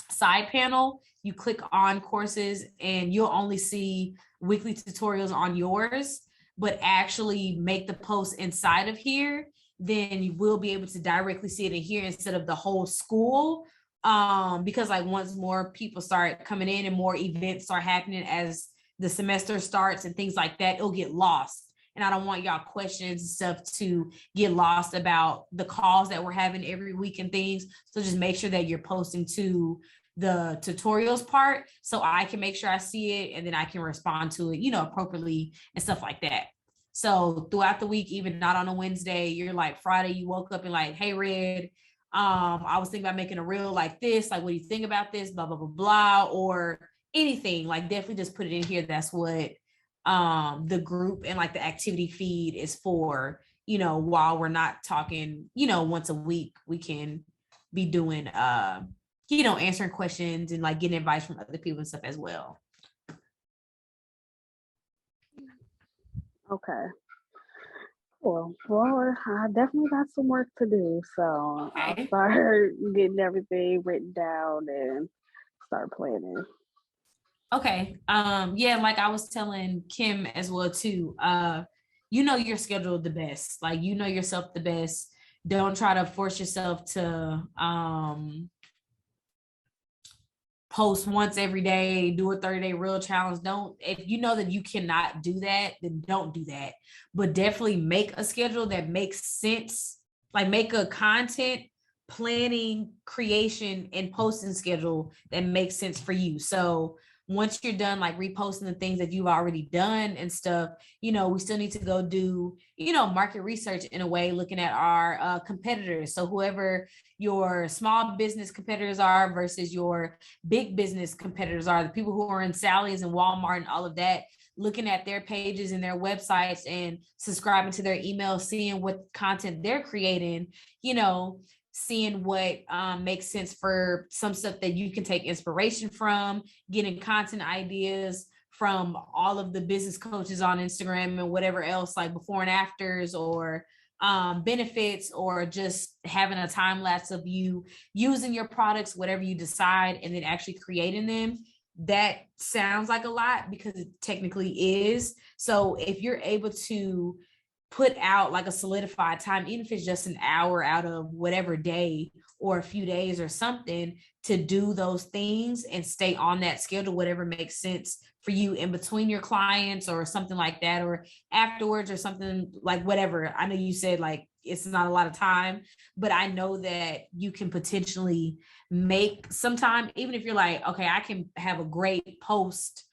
side panel, you click on courses and you'll only see weekly tutorials on yours, but actually make the post inside of here, then you will be able to directly see it in here instead of the whole school. Because like once more people start coming in and more events start happening as the semester starts and things like that, it'll get lost. And I don't want y'all questions and stuff to get lost about the calls that we're having every week and things. So just make sure that you're posting to the tutorials part so I can make sure I see it and then I can respond to it, you know, appropriately and stuff like that. So throughout the week, even not on a Wednesday, you're like Friday, you woke up and like, hey, Red, I was thinking about making a reel like this. Like, what do you think about this? Blah, blah, blah, blah, or anything. Like definitely just put it in here. That's what the group and like the activity feed is for, you know, while we're not talking, you know, once a week, we can be doing, you know, answering questions and like getting advice from other people and stuff as well. Okay. Cool. Well, I definitely got some work to do. So I'll start getting everything written down and start planning. Okay. Yeah, like I was telling Kim as well too. You know your schedule the best. Like you know yourself the best. Don't try to force yourself to post once every day, do a 30-day reel challenge. Don't, if you know that you cannot do that, then don't do that. But definitely make a schedule that makes sense. Like make a content planning, creation, and posting schedule that makes sense for you. So once you're done like reposting the things that you've already done and stuff, we still need to go do, market research in a way, looking at our competitors. So whoever your small business competitors are versus your big business competitors are, the people who are in Sally's and Walmart and all of that, looking at their pages and their websites and subscribing to their emails, seeing what content they're creating, seeing what makes sense for some stuff that you can take inspiration from, getting content ideas from all of the business coaches on Instagram and whatever else, like before and afters, or benefits, or just having a time lapse of you using your products, whatever you decide, and then actually creating them. That sounds like a lot because it technically is. So if you're able to put out like a solidified time, even if it's just an hour out of whatever day or a few days or something, to do those things and stay on that schedule, whatever makes sense for you in between your clients or something like that, or afterwards or something, like whatever. I know you said like it's not a lot of time, but I know that you can potentially make some time, even if you're like, okay, I can have a great post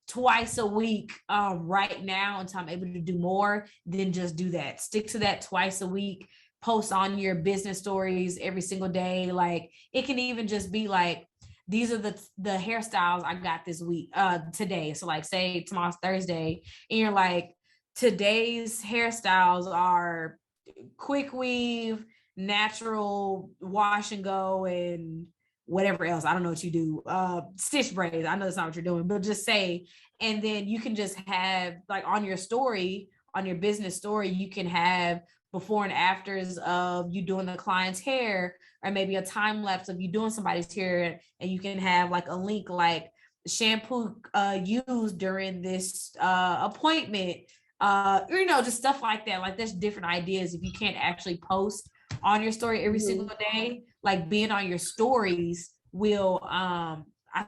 twice a week right now until I'm able to do more, then just do that. Stick to that twice a week. Post on your business stories every single day. Like it can even just be like, these are the hairstyles I got this week, today. So like say tomorrow's Thursday and you're like, today's hairstyles are quick weave, natural wash and go, and whatever else. I don't know what you do. Stitch braids. I know that's not what you're doing, but just say, and then you can just have like on your story, on your business story, you can have before and afters of you doing the client's hair, or maybe a time lapse of you doing somebody's hair, and you can have like a link like shampoo used during this appointment, just stuff like that. Like there's different ideas. If you can't actually post on your story every single day, like being on your stories will I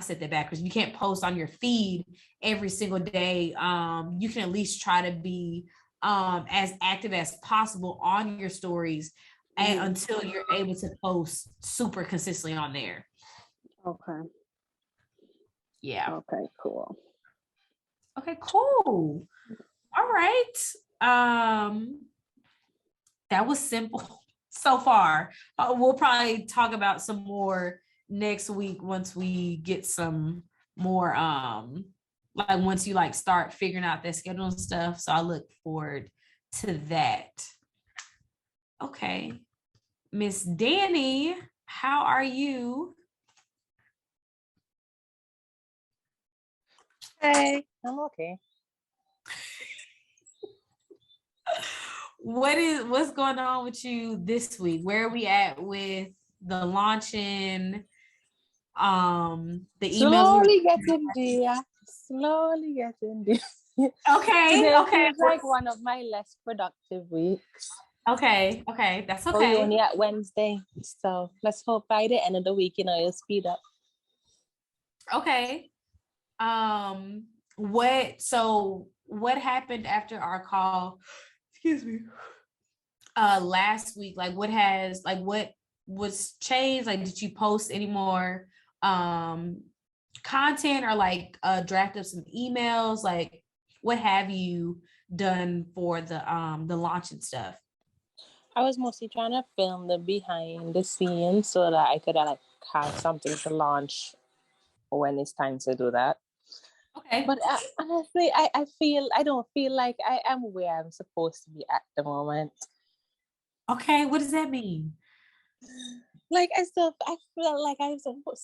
said that backwards. You can't post on your feed every single day. You can at least try to be as active as possible on your stories and until you're able to post super consistently on there. Okay. Yeah. Okay, cool. Okay, cool. All right. That was simple so far. We'll probably talk about some more next week once we get some more like once you like start figuring out that schedule and stuff. So I look forward to that. Okay. Miss Danny, how are you? Hey, I'm okay. What's going on with you this week? Where are we at with the launching? The emails. Slowly getting there. Slowly getting there. Okay. Today Okay. feels like one of my less productive weeks. Okay. That's okay. We're only at Wednesday, so let's hope by the end of the week, it'll speed up. Okay. What happened after our call? Excuse me. Last week, like what was changed? Like, did you post any more content or like draft up some emails? Like, what have you done for the launch and stuff? I was mostly trying to film the behind the scenes so that I could like have something to launch when it's time to do that. Okay. But honestly, I don't feel like I am where I'm supposed to be at the moment. Okay, what does that mean? Like I feel like I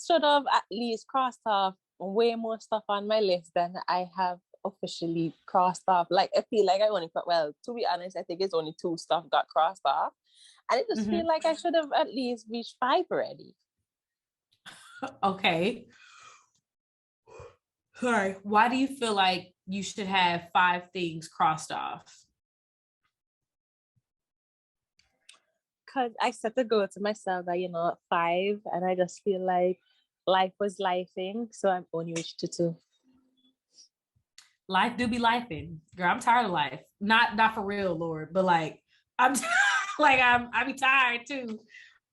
should have at least crossed off way more stuff on my list than I have officially crossed off. Like I feel like I only to be honest, I think it's only 2 stuff got crossed off. And I just feel like I should have at least reached 5 already. Okay. Sorry. Why do you feel like you should have 5 things crossed off? Because I set the goal to myself that, 5, and I just feel like life was lifing, so I'm only reached to two. Life do be lifing. Girl, I'm tired of life. Not for real, Lord, but like I'm like I be tired too.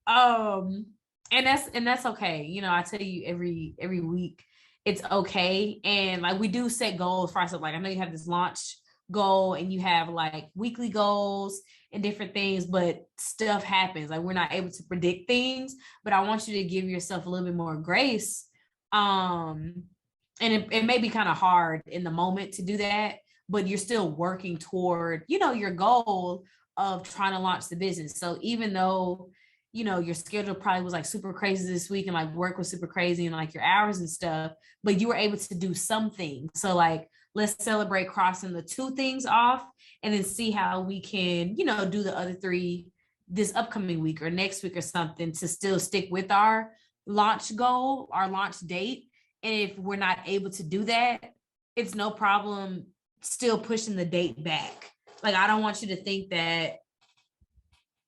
And that's okay. You know, I tell you every week it's okay. And like we do set goals for ourselves. Like I know you have this launch goal and you have like weekly goals and different things, but stuff happens. Like we're not able to predict things, but I want you to give yourself a little bit more grace. And it may be kind of hard in the moment to do that, but you're still working toward, you know, your goal of trying to launch the business. So even though, you know, your schedule probably was like super crazy this week and like work was super crazy and like your hours and stuff, but you were able to do something. So like, let's celebrate crossing the 2 things off and then see how we can, you know, do the other 3 this upcoming week or next week or something to still stick with our launch goal, our launch date. And if we're not able to do that, it's no problem still pushing the date back. Like, I don't want you to think that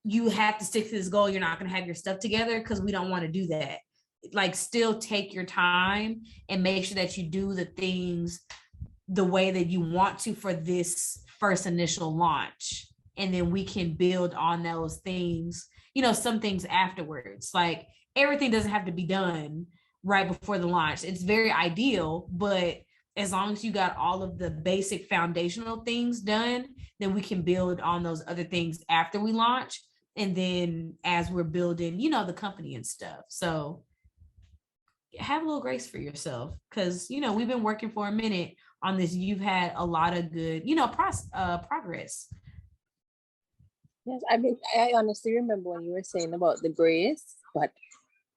you have to stick to this goal. You're not going to have your stuff together, because we don't want to do that. Like, still take your time and make sure that you do the things the way that you want to for this first initial launch. And then we can build on those things, you know, some things afterwards. Like, everything doesn't have to be done right before the launch. It's very ideal, but as long as you got all of the basic foundational things done, then we can build on those other things after we launch. And then as we're building, you know, the company and stuff. So have a little grace for yourself, because, you know, we've been working for a minute on this. You've had a lot of good, you know, progress. Yes, I mean, I honestly remember when you were saying about the grace, but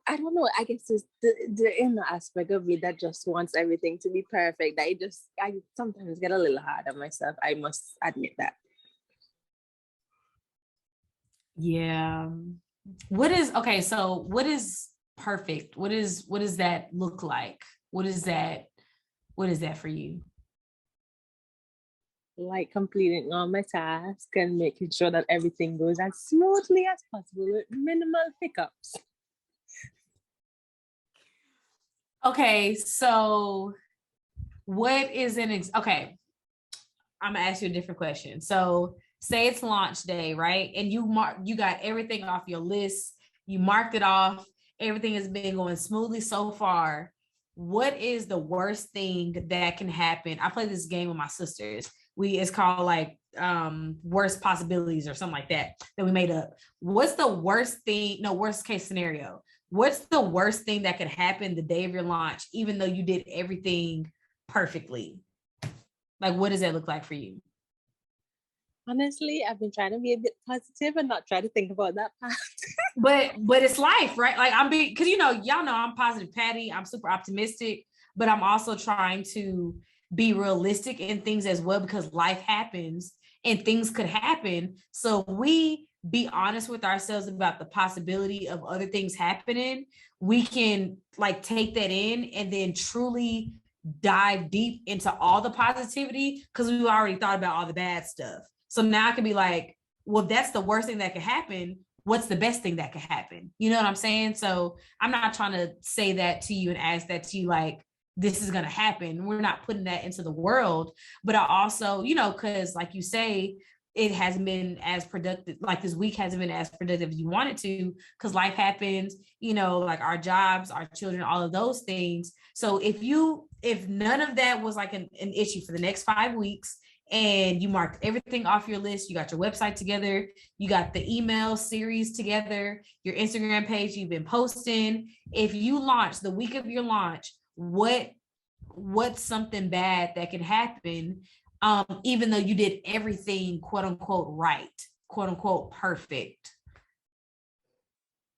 I don't know. I guess it's the inner aspect of me that just wants everything to be perfect. I sometimes get a little hard on myself. I must admit that. Yeah. So what is perfect? What does that look like? What is that for you? Like completing all my tasks and making sure that everything goes as smoothly as possible with minimal hiccups. Okay, so what is okay, I'm gonna ask you a different question. So say it's launch day, right? And you got everything off your list, you marked it off, everything has been going smoothly so far. What is the worst thing that can happen? I play this game with my sisters. It's called like worst possibilities or something like that we made up. What's the worst case scenario? What's the worst thing that could happen the day of your launch, even though you did everything perfectly? Like, what does that look like for you? Honestly, I've been trying to be a bit positive and not try to think about that part. but it's life, right? Like, because, you know, y'all know I'm positive Patty. I'm super optimistic, but I'm also trying to be realistic in things as well, because life happens and things could happen. So we be honest with ourselves about the possibility of other things happening. We can like take that in and then truly dive deep into all the positivity, because we already thought about all the bad stuff. So now I can be like, well, that's the worst thing that could happen. What's the best thing that could happen? You know what I'm saying? So I'm not trying to say that to you and ask that to you like, this is going to happen. We're not putting that into the world. But I also, you know, because like you say, it hasn't been as productive. Like this week hasn't been as productive as you wanted to, because life happens, you know, like our jobs, our children, all of those things. So if none of that was like an issue for the next 5 weeks, and you marked everything off your list, you got your website together, you got the email series together, your Instagram page you've been posting. If you launch the week of your launch, what's something bad that can happen, even though you did everything quote unquote right, quote unquote perfect?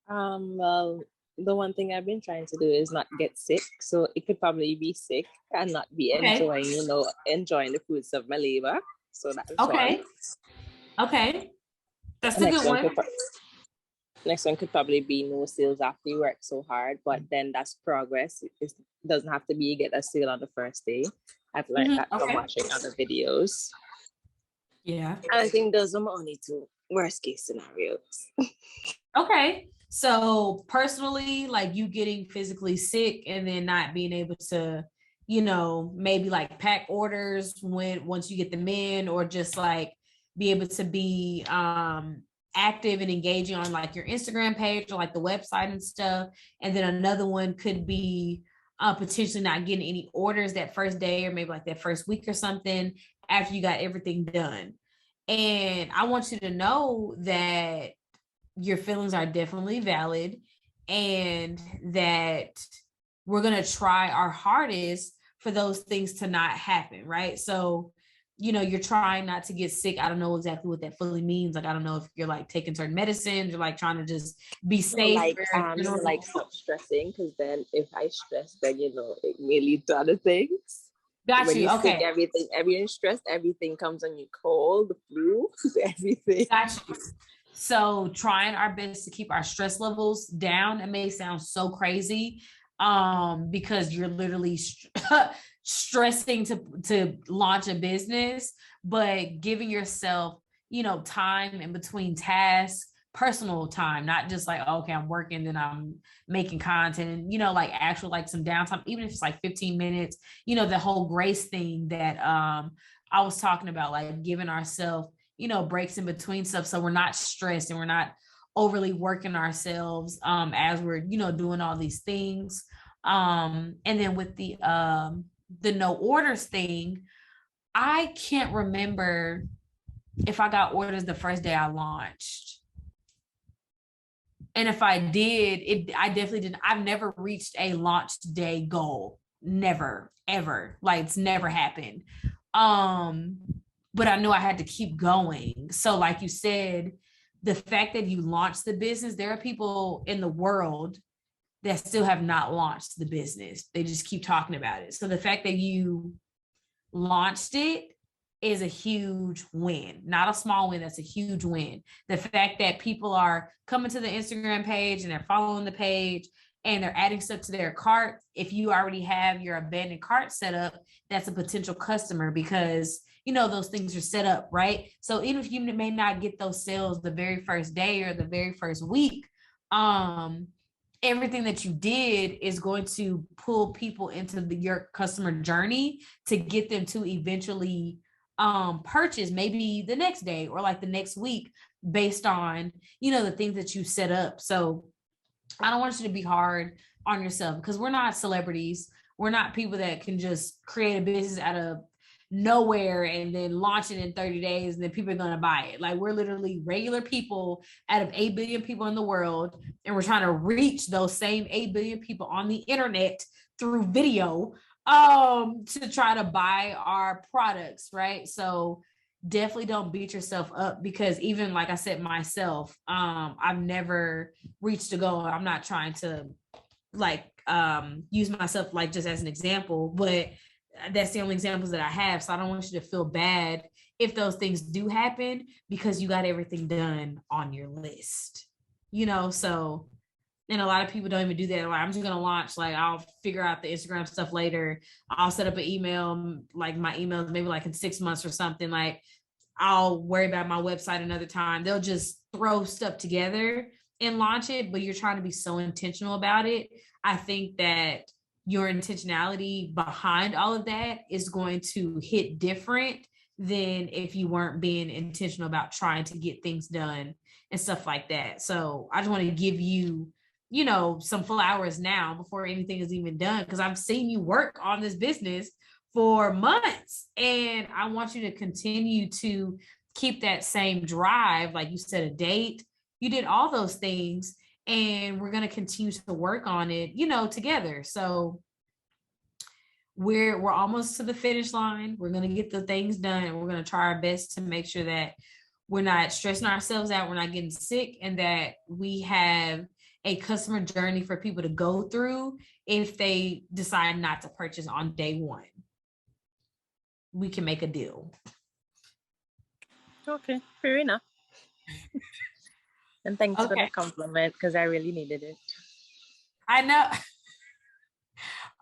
Well, the one thing I've been trying to do is not get sick. So it could probably be sick and not be enjoying the fruits of my labor. So that's okay. One. Okay. That's a good one. Next one could probably be no sales after you work so hard, but then that's progress. It doesn't have to be get a sale on the first day. I've learned that from watching other videos. Yeah. And I think those are my only 2 worst case scenarios. Okay. So personally, like you getting physically sick and then not being able to, maybe like pack orders once you get them in, or just like be able to be active and engaging on like your Instagram page or like the website and stuff. And then another one could be potentially not getting any orders that first day or maybe like that first week or something after you got everything done. And I want you to know that your feelings are definitely valid and that we're going to try our hardest for those things to not happen, right? So, you're trying not to get sick. I don't know exactly what that fully means. Like, I don't know if you're like taking certain medicines or like trying to just be safe. Like stop stressing, because then if I stress, then it may lead to other things. Got when you. Okay. Everything's stressed, everything comes on you, cold, the flu, everything. Got you. So trying our best to keep our stress levels down. It may sound so crazy because you're literally stressing to launch a business, but giving yourself, time in between tasks, personal time, not just like, okay, I'm working, then I'm making content, and, like actual, like some downtime, even if it's like 15 minutes, the whole grace thing that I was talking about, like giving ourselves, breaks in between stuff. So we're not stressed and we're not overly working ourselves as we're, doing all these things. And then with the no orders thing, I can't remember if I got orders the first day I launched. And if I did, I definitely didn't. I've never reached a launch day goal. Never, ever. Like it's never happened. But I knew I had to keep going. So like you said, the fact that you launched the business, there are people in the world that still have not launched the business. They just keep talking about it. So the fact that you launched it is a huge win, not a small win. That's a huge win. The fact that people are coming to the Instagram page and they're following the page and they're adding stuff to their cart. If you already have your abandoned cart set up, that's a potential customer because those things are set up, right? So even if you may not get those sales the very first day or the very first week, everything that you did is going to pull people into your customer journey to get them to eventually purchase maybe the next day or like the next week based on, the things that you set up. So I don't want you to be hard on yourself because we're not celebrities. We're not people that can just create a business out of nowhere and then launch it in 30 days and then people are going to buy it. Like we're literally regular people out of 8 billion people in the world, and we're trying to reach those same 8 billion people on the internet through video to try to buy our products, right? So definitely don't beat yourself up because even like I said myself, I've never reached a goal. I'm not trying to like use myself like just as an example, but that's the only examples that I have. So I don't want you to feel bad if those things do happen because you got everything done on your list, so, and a lot of people don't even do that. Like, I'm just going to launch, like, I'll figure out the Instagram stuff later. I'll set up an email, like my emails, maybe like in 6 months or something. Like I'll worry about my website another time. They'll just throw stuff together and launch it, but you're trying to be so intentional about it. I think that your intentionality behind all of that is going to hit different than if you weren't being intentional about trying to get things done and stuff like that. So I just want to give you, some flowers now before anything is even done, because I've seen you work on this business for months and I want you to continue to keep that same drive. Like you set a date, you did all those things, and we're going to continue to work on it, together. So we're almost to the finish line. We're going to get the things done, and we're going to try our best to make sure that we're not stressing ourselves out, we're not getting sick, and that we have a customer journey for people to go through if they decide not to purchase on day one. We can make a deal. Okay, fair enough. And thanks for the compliment because I really needed it. I know.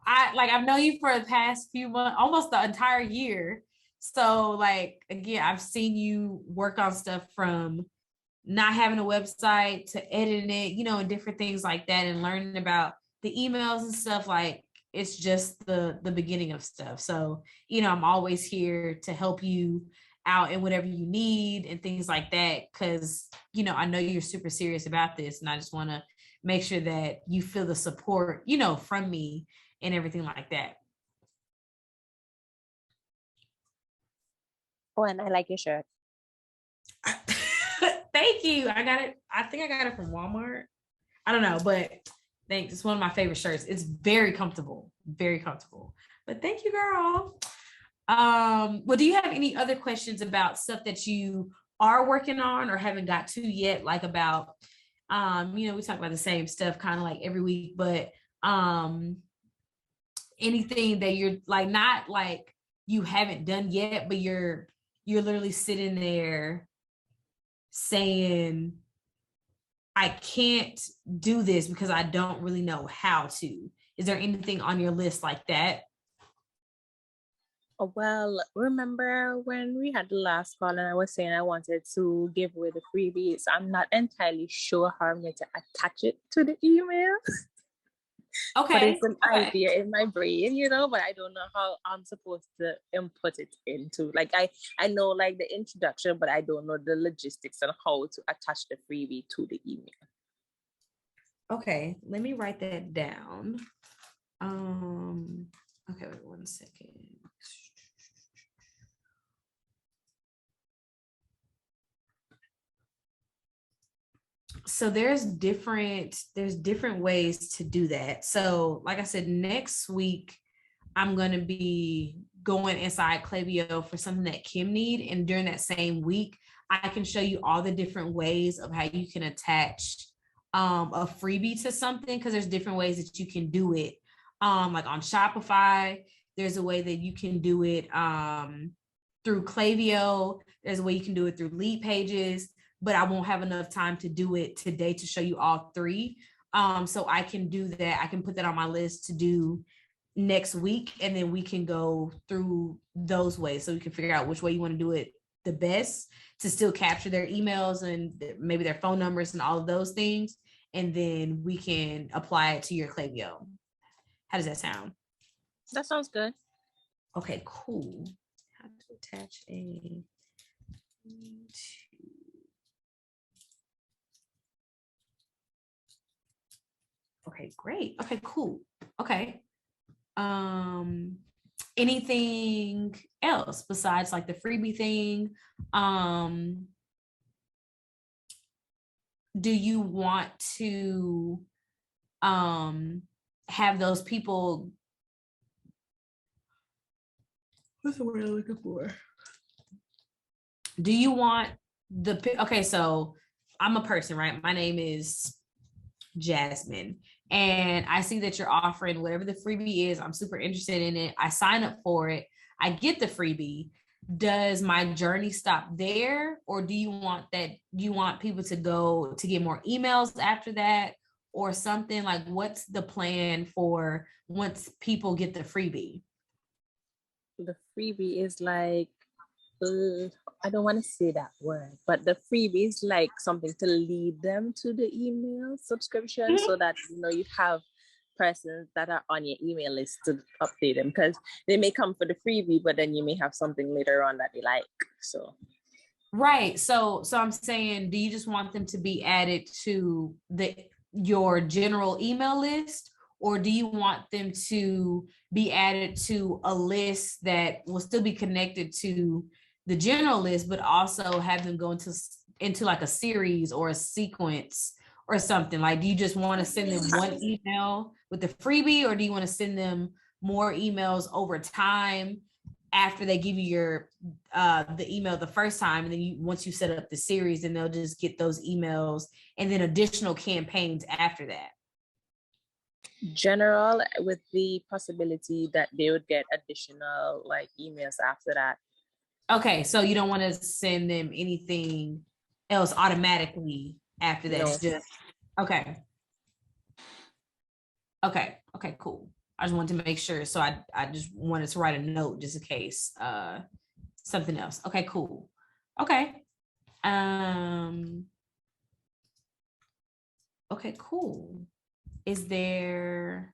I've known you for the past few months, almost the entire year. So like, again, I've seen you work on stuff from, not having a website to editing it, you know, and different things like that, and learning about the emails and stuff, like it's just the beginning of stuff. So, you know, I'm always here to help you out in whatever you need and things like that, because, you know, I know you're super serious about this, and I just want to make sure that you feel the support, you know, from me and everything like that. Oh, and I like your shirt. Thank you. I got it. I think I got it from Walmart. I don't know, but thanks. It's one of my favorite shirts. It's very comfortable, very comfortable. But thank you, girl. Well, do you have any other questions about stuff that you are working on or haven't got to yet? Like about, you know, we talk about the same stuff kind of like every week, but anything that you're like, not like you haven't done yet, but you're literally sitting there saying, I can't do this because I don't really know how to. Is there anything on your list like that? Oh, well, remember when we had the last call and I was saying I wanted to give away the freebies? I'm not entirely sure how I'm going to attach it to the email. But Okay. it's an idea in my brain, you know, but I don't know how I'm supposed to input it into. Like I know like the introduction, but I don't know the logistics and how to attach the freebie to the email. Okay, let me write that down. Okay, wait 1 second. So there's different ways to do that. So like I said, next week I'm going to be going inside Klaviyo for something that Kim need, and during that same week I can show you all the different ways of how you can attach a freebie to something, because there's different ways that you can do it. Like on Shopify, there's a way that you can do it through Klaviyo. There's a way you can do it through Lead Pages, but I won't have enough time to do it today to show you all three. So I can do that. I can put that on my list to do next week, and then we can go through those ways so we can figure out which way you want to do it the best to still capture their emails and maybe their phone numbers and all of those things. And then we can apply it to your Klaviyo. How does that sound? That sounds good. Okay, cool. How to attach a Okay, great. Okay, cool. Okay. Anything else besides like the freebie thing? Do you want to have those people, what's the word I'm looking for? Do you want okay, so I'm a person, right? My name is Jasmine, and I see that you're offering whatever the freebie is. I'm super interested in it. I sign up for it. I get the freebie. Does my journey stop there, or do you want people to go to get more emails after that or something? Like, what's the plan for once people get the freebie? The freebie is like, I don't want to say that word, but the freebie is like something to lead them to the email subscription, so that, you know, you have persons that are on your email list to update them, because they may come for the freebie, but then you may have something later on that they like. So right. So I'm saying, do you just want them to be added to your general email list, or do you want them to be added to a list that will still be connected to the general list, but also have them go into like a series or a sequence or something? Like, do you just want to send them one email with the freebie, or do you want to send them more emails over time after they give you your the email the first time, and then once you set up the series, and they'll just get those emails and then additional campaigns after that? General, with the possibility that they would get additional like emails after that. Okay, so you don't want to send them anything else automatically after that. No. It's just okay. Okay, cool. I just wanted to make sure. So I just wanted to write a note just in case something else. Okay, cool. Okay. Okay, cool. Is there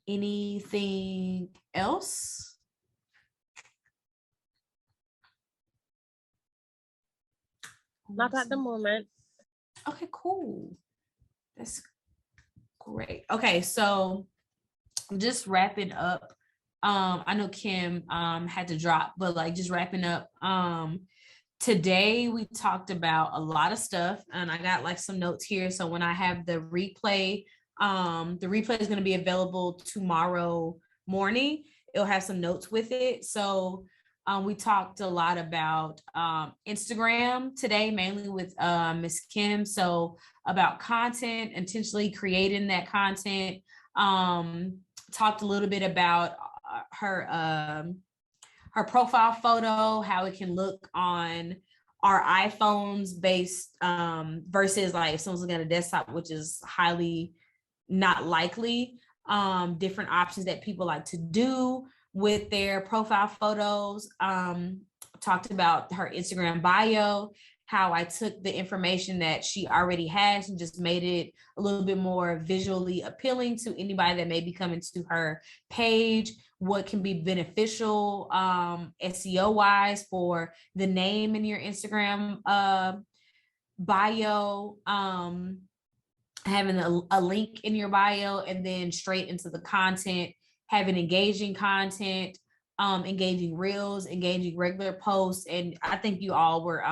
anything else? Not at the moment. Okay, cool. That's great. Okay, so just wrapping up. I know Kim had to drop, but like just wrapping up. Today we talked about a lot of stuff, and I got like some notes here. So when I have the replay is going to be available tomorrow morning. It'll have some notes with it. So we talked a lot about Instagram today, mainly with Miss Kim. So about content, intentionally creating that content. Talked a little bit about her profile photo, how it can look on our iPhones based versus like if someone's looking at a desktop, which is highly not likely. Different options that people like to do with their profile photos. Talked about her Instagram bio, how I took the information that she already has and just made it a little bit more visually appealing to anybody that may be coming to her page, what can be beneficial SEO wise for the name in your Instagram bio, having a link in your bio, and then straight into the content, having engaging content, engaging reels, engaging regular posts. And I think you all were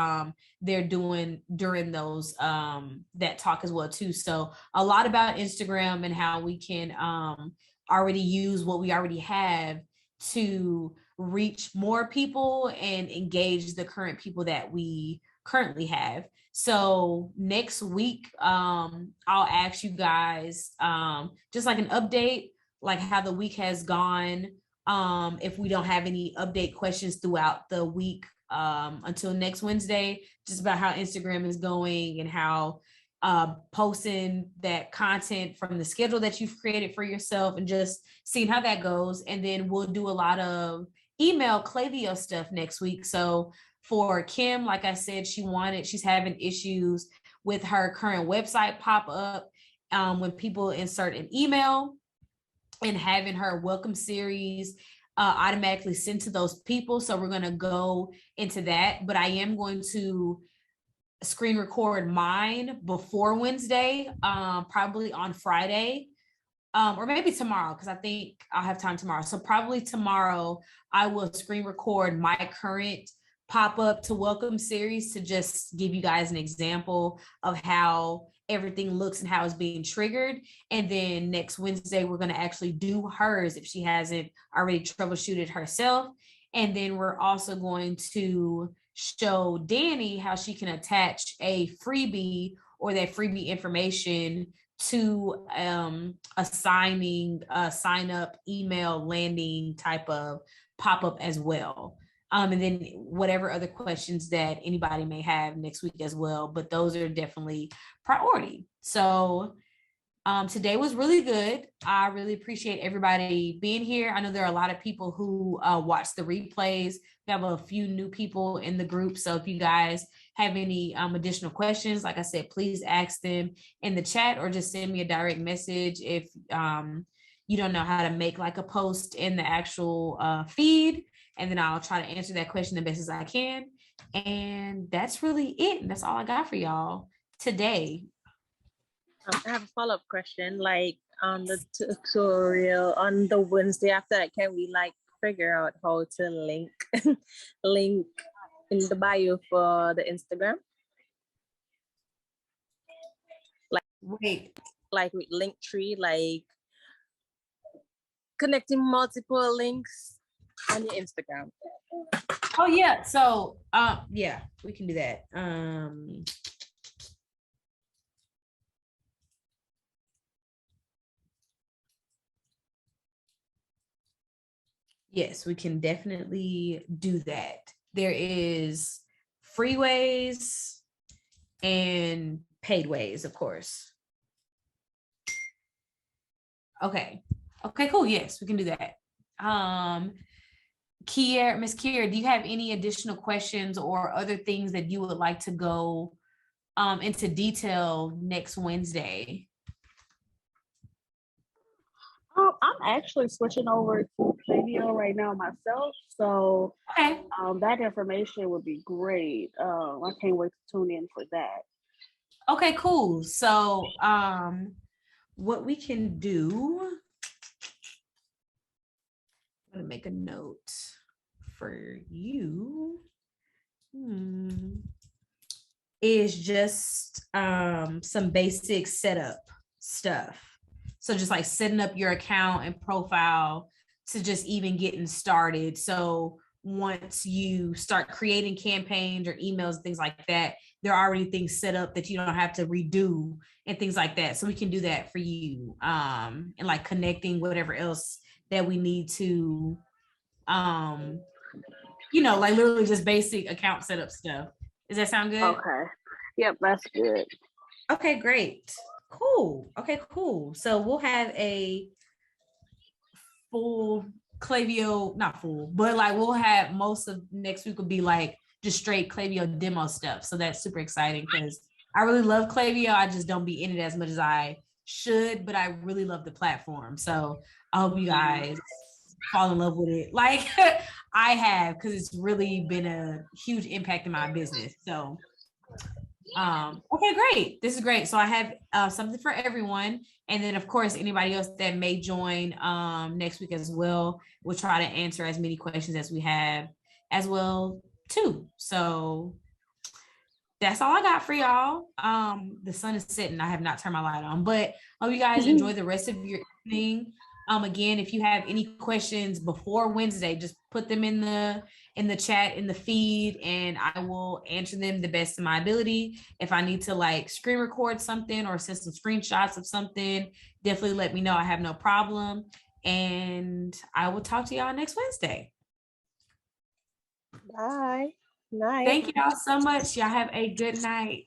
there doing during those that talk as well too. So a lot about Instagram and how we can already use what we already have to reach more people and engage the current people that we currently have. So next week, I'll ask you guys just like an update, like how the week has gone. If we don't have any update questions throughout the week until next Wednesday, just about how Instagram is going and how posting that content from the schedule that you've created for yourself and just seeing how that goes. And then we'll do a lot of email Klaviyo stuff next week. So for Kim, like I said, she's having issues with her current website pop up when people insert an email, and having her welcome series automatically sent to those people. So we're going to go into that, but I am going to screen record mine before Wednesday, probably on Friday, or maybe tomorrow, because I think I'll have time tomorrow. So probably tomorrow I will screen record my current pop-up to welcome series to just give you guys an example of how everything looks and how it's being triggered. And then next Wednesday, we're going to actually do hers if she hasn't already troubleshooted herself. And then we're also going to show Danny how she can attach a freebie or that freebie information to a sign up email landing type of pop-up as well. And then whatever other questions that anybody may have next week as well, but those are definitely priority. So today was really good. I really appreciate everybody being here. I know there are a lot of people who watch the replays. We have a few new people in the group. So if you guys have any additional questions, like I said, please ask them in the chat or just send me a direct message if you don't know how to make like a post in the actual feed. And then I'll try to answer that question the best as I can. And that's really it. That's all I got for y'all today. I have a follow-up question. Like on the tutorial on the Wednesday after that, can we like figure out how to link link in the bio for the Instagram? Like with Linktree, like connecting multiple links on your Instagram. Oh yeah. So yeah, we can do that. Yes, we can definitely do that. There is free ways and paid ways, of course. Okay, cool. Yes, we can do that. Miss Kier, do you have any additional questions or other things that you would like to go into detail next Wednesday. I'm actually switching over to Klaviyo right now myself, so Okay. that information would be great. I can't wait to tune in for that. Okay, cool. So what we can do, I'm gonna make a note for you. Is just some basic setup stuff. So just like setting up your account and profile to just even getting started. So once you start creating campaigns or emails, things like that, there are already things set up that you don't have to redo and things like that. So we can do that for you. And like connecting whatever else that we need to, like literally just basic account setup stuff. Does that sound good? Okay. Yep, that's good. Okay, great. Cool. Okay, cool. So we'll have a full Klaviyo, not full, but like we'll have most of next week will be like just straight Klaviyo demo stuff. So that's super exciting because I really love Klaviyo. I just don't be in it as much as I should, but I really love the platform. So I hope you guys fall in love with it like I have, because it's really been a huge impact in my business. So okay, great. This is great. So I have something for everyone. And then of course, anybody else that may join next week as well, we'll try to answer as many questions as we have as well too. So that's all I got for y'all. The sun is setting. I have not turned my light on, but hope you guys enjoy the rest of your evening. Again, if you have any questions before Wednesday, just put them in the chat, in the feed, and I will answer them the best of my ability. If I need to like screen record something or send some screenshots of something, definitely let me know. I have no problem. And I will talk to y'all next Wednesday. Bye. Night. Thank y'all so much. Y'all have a good night.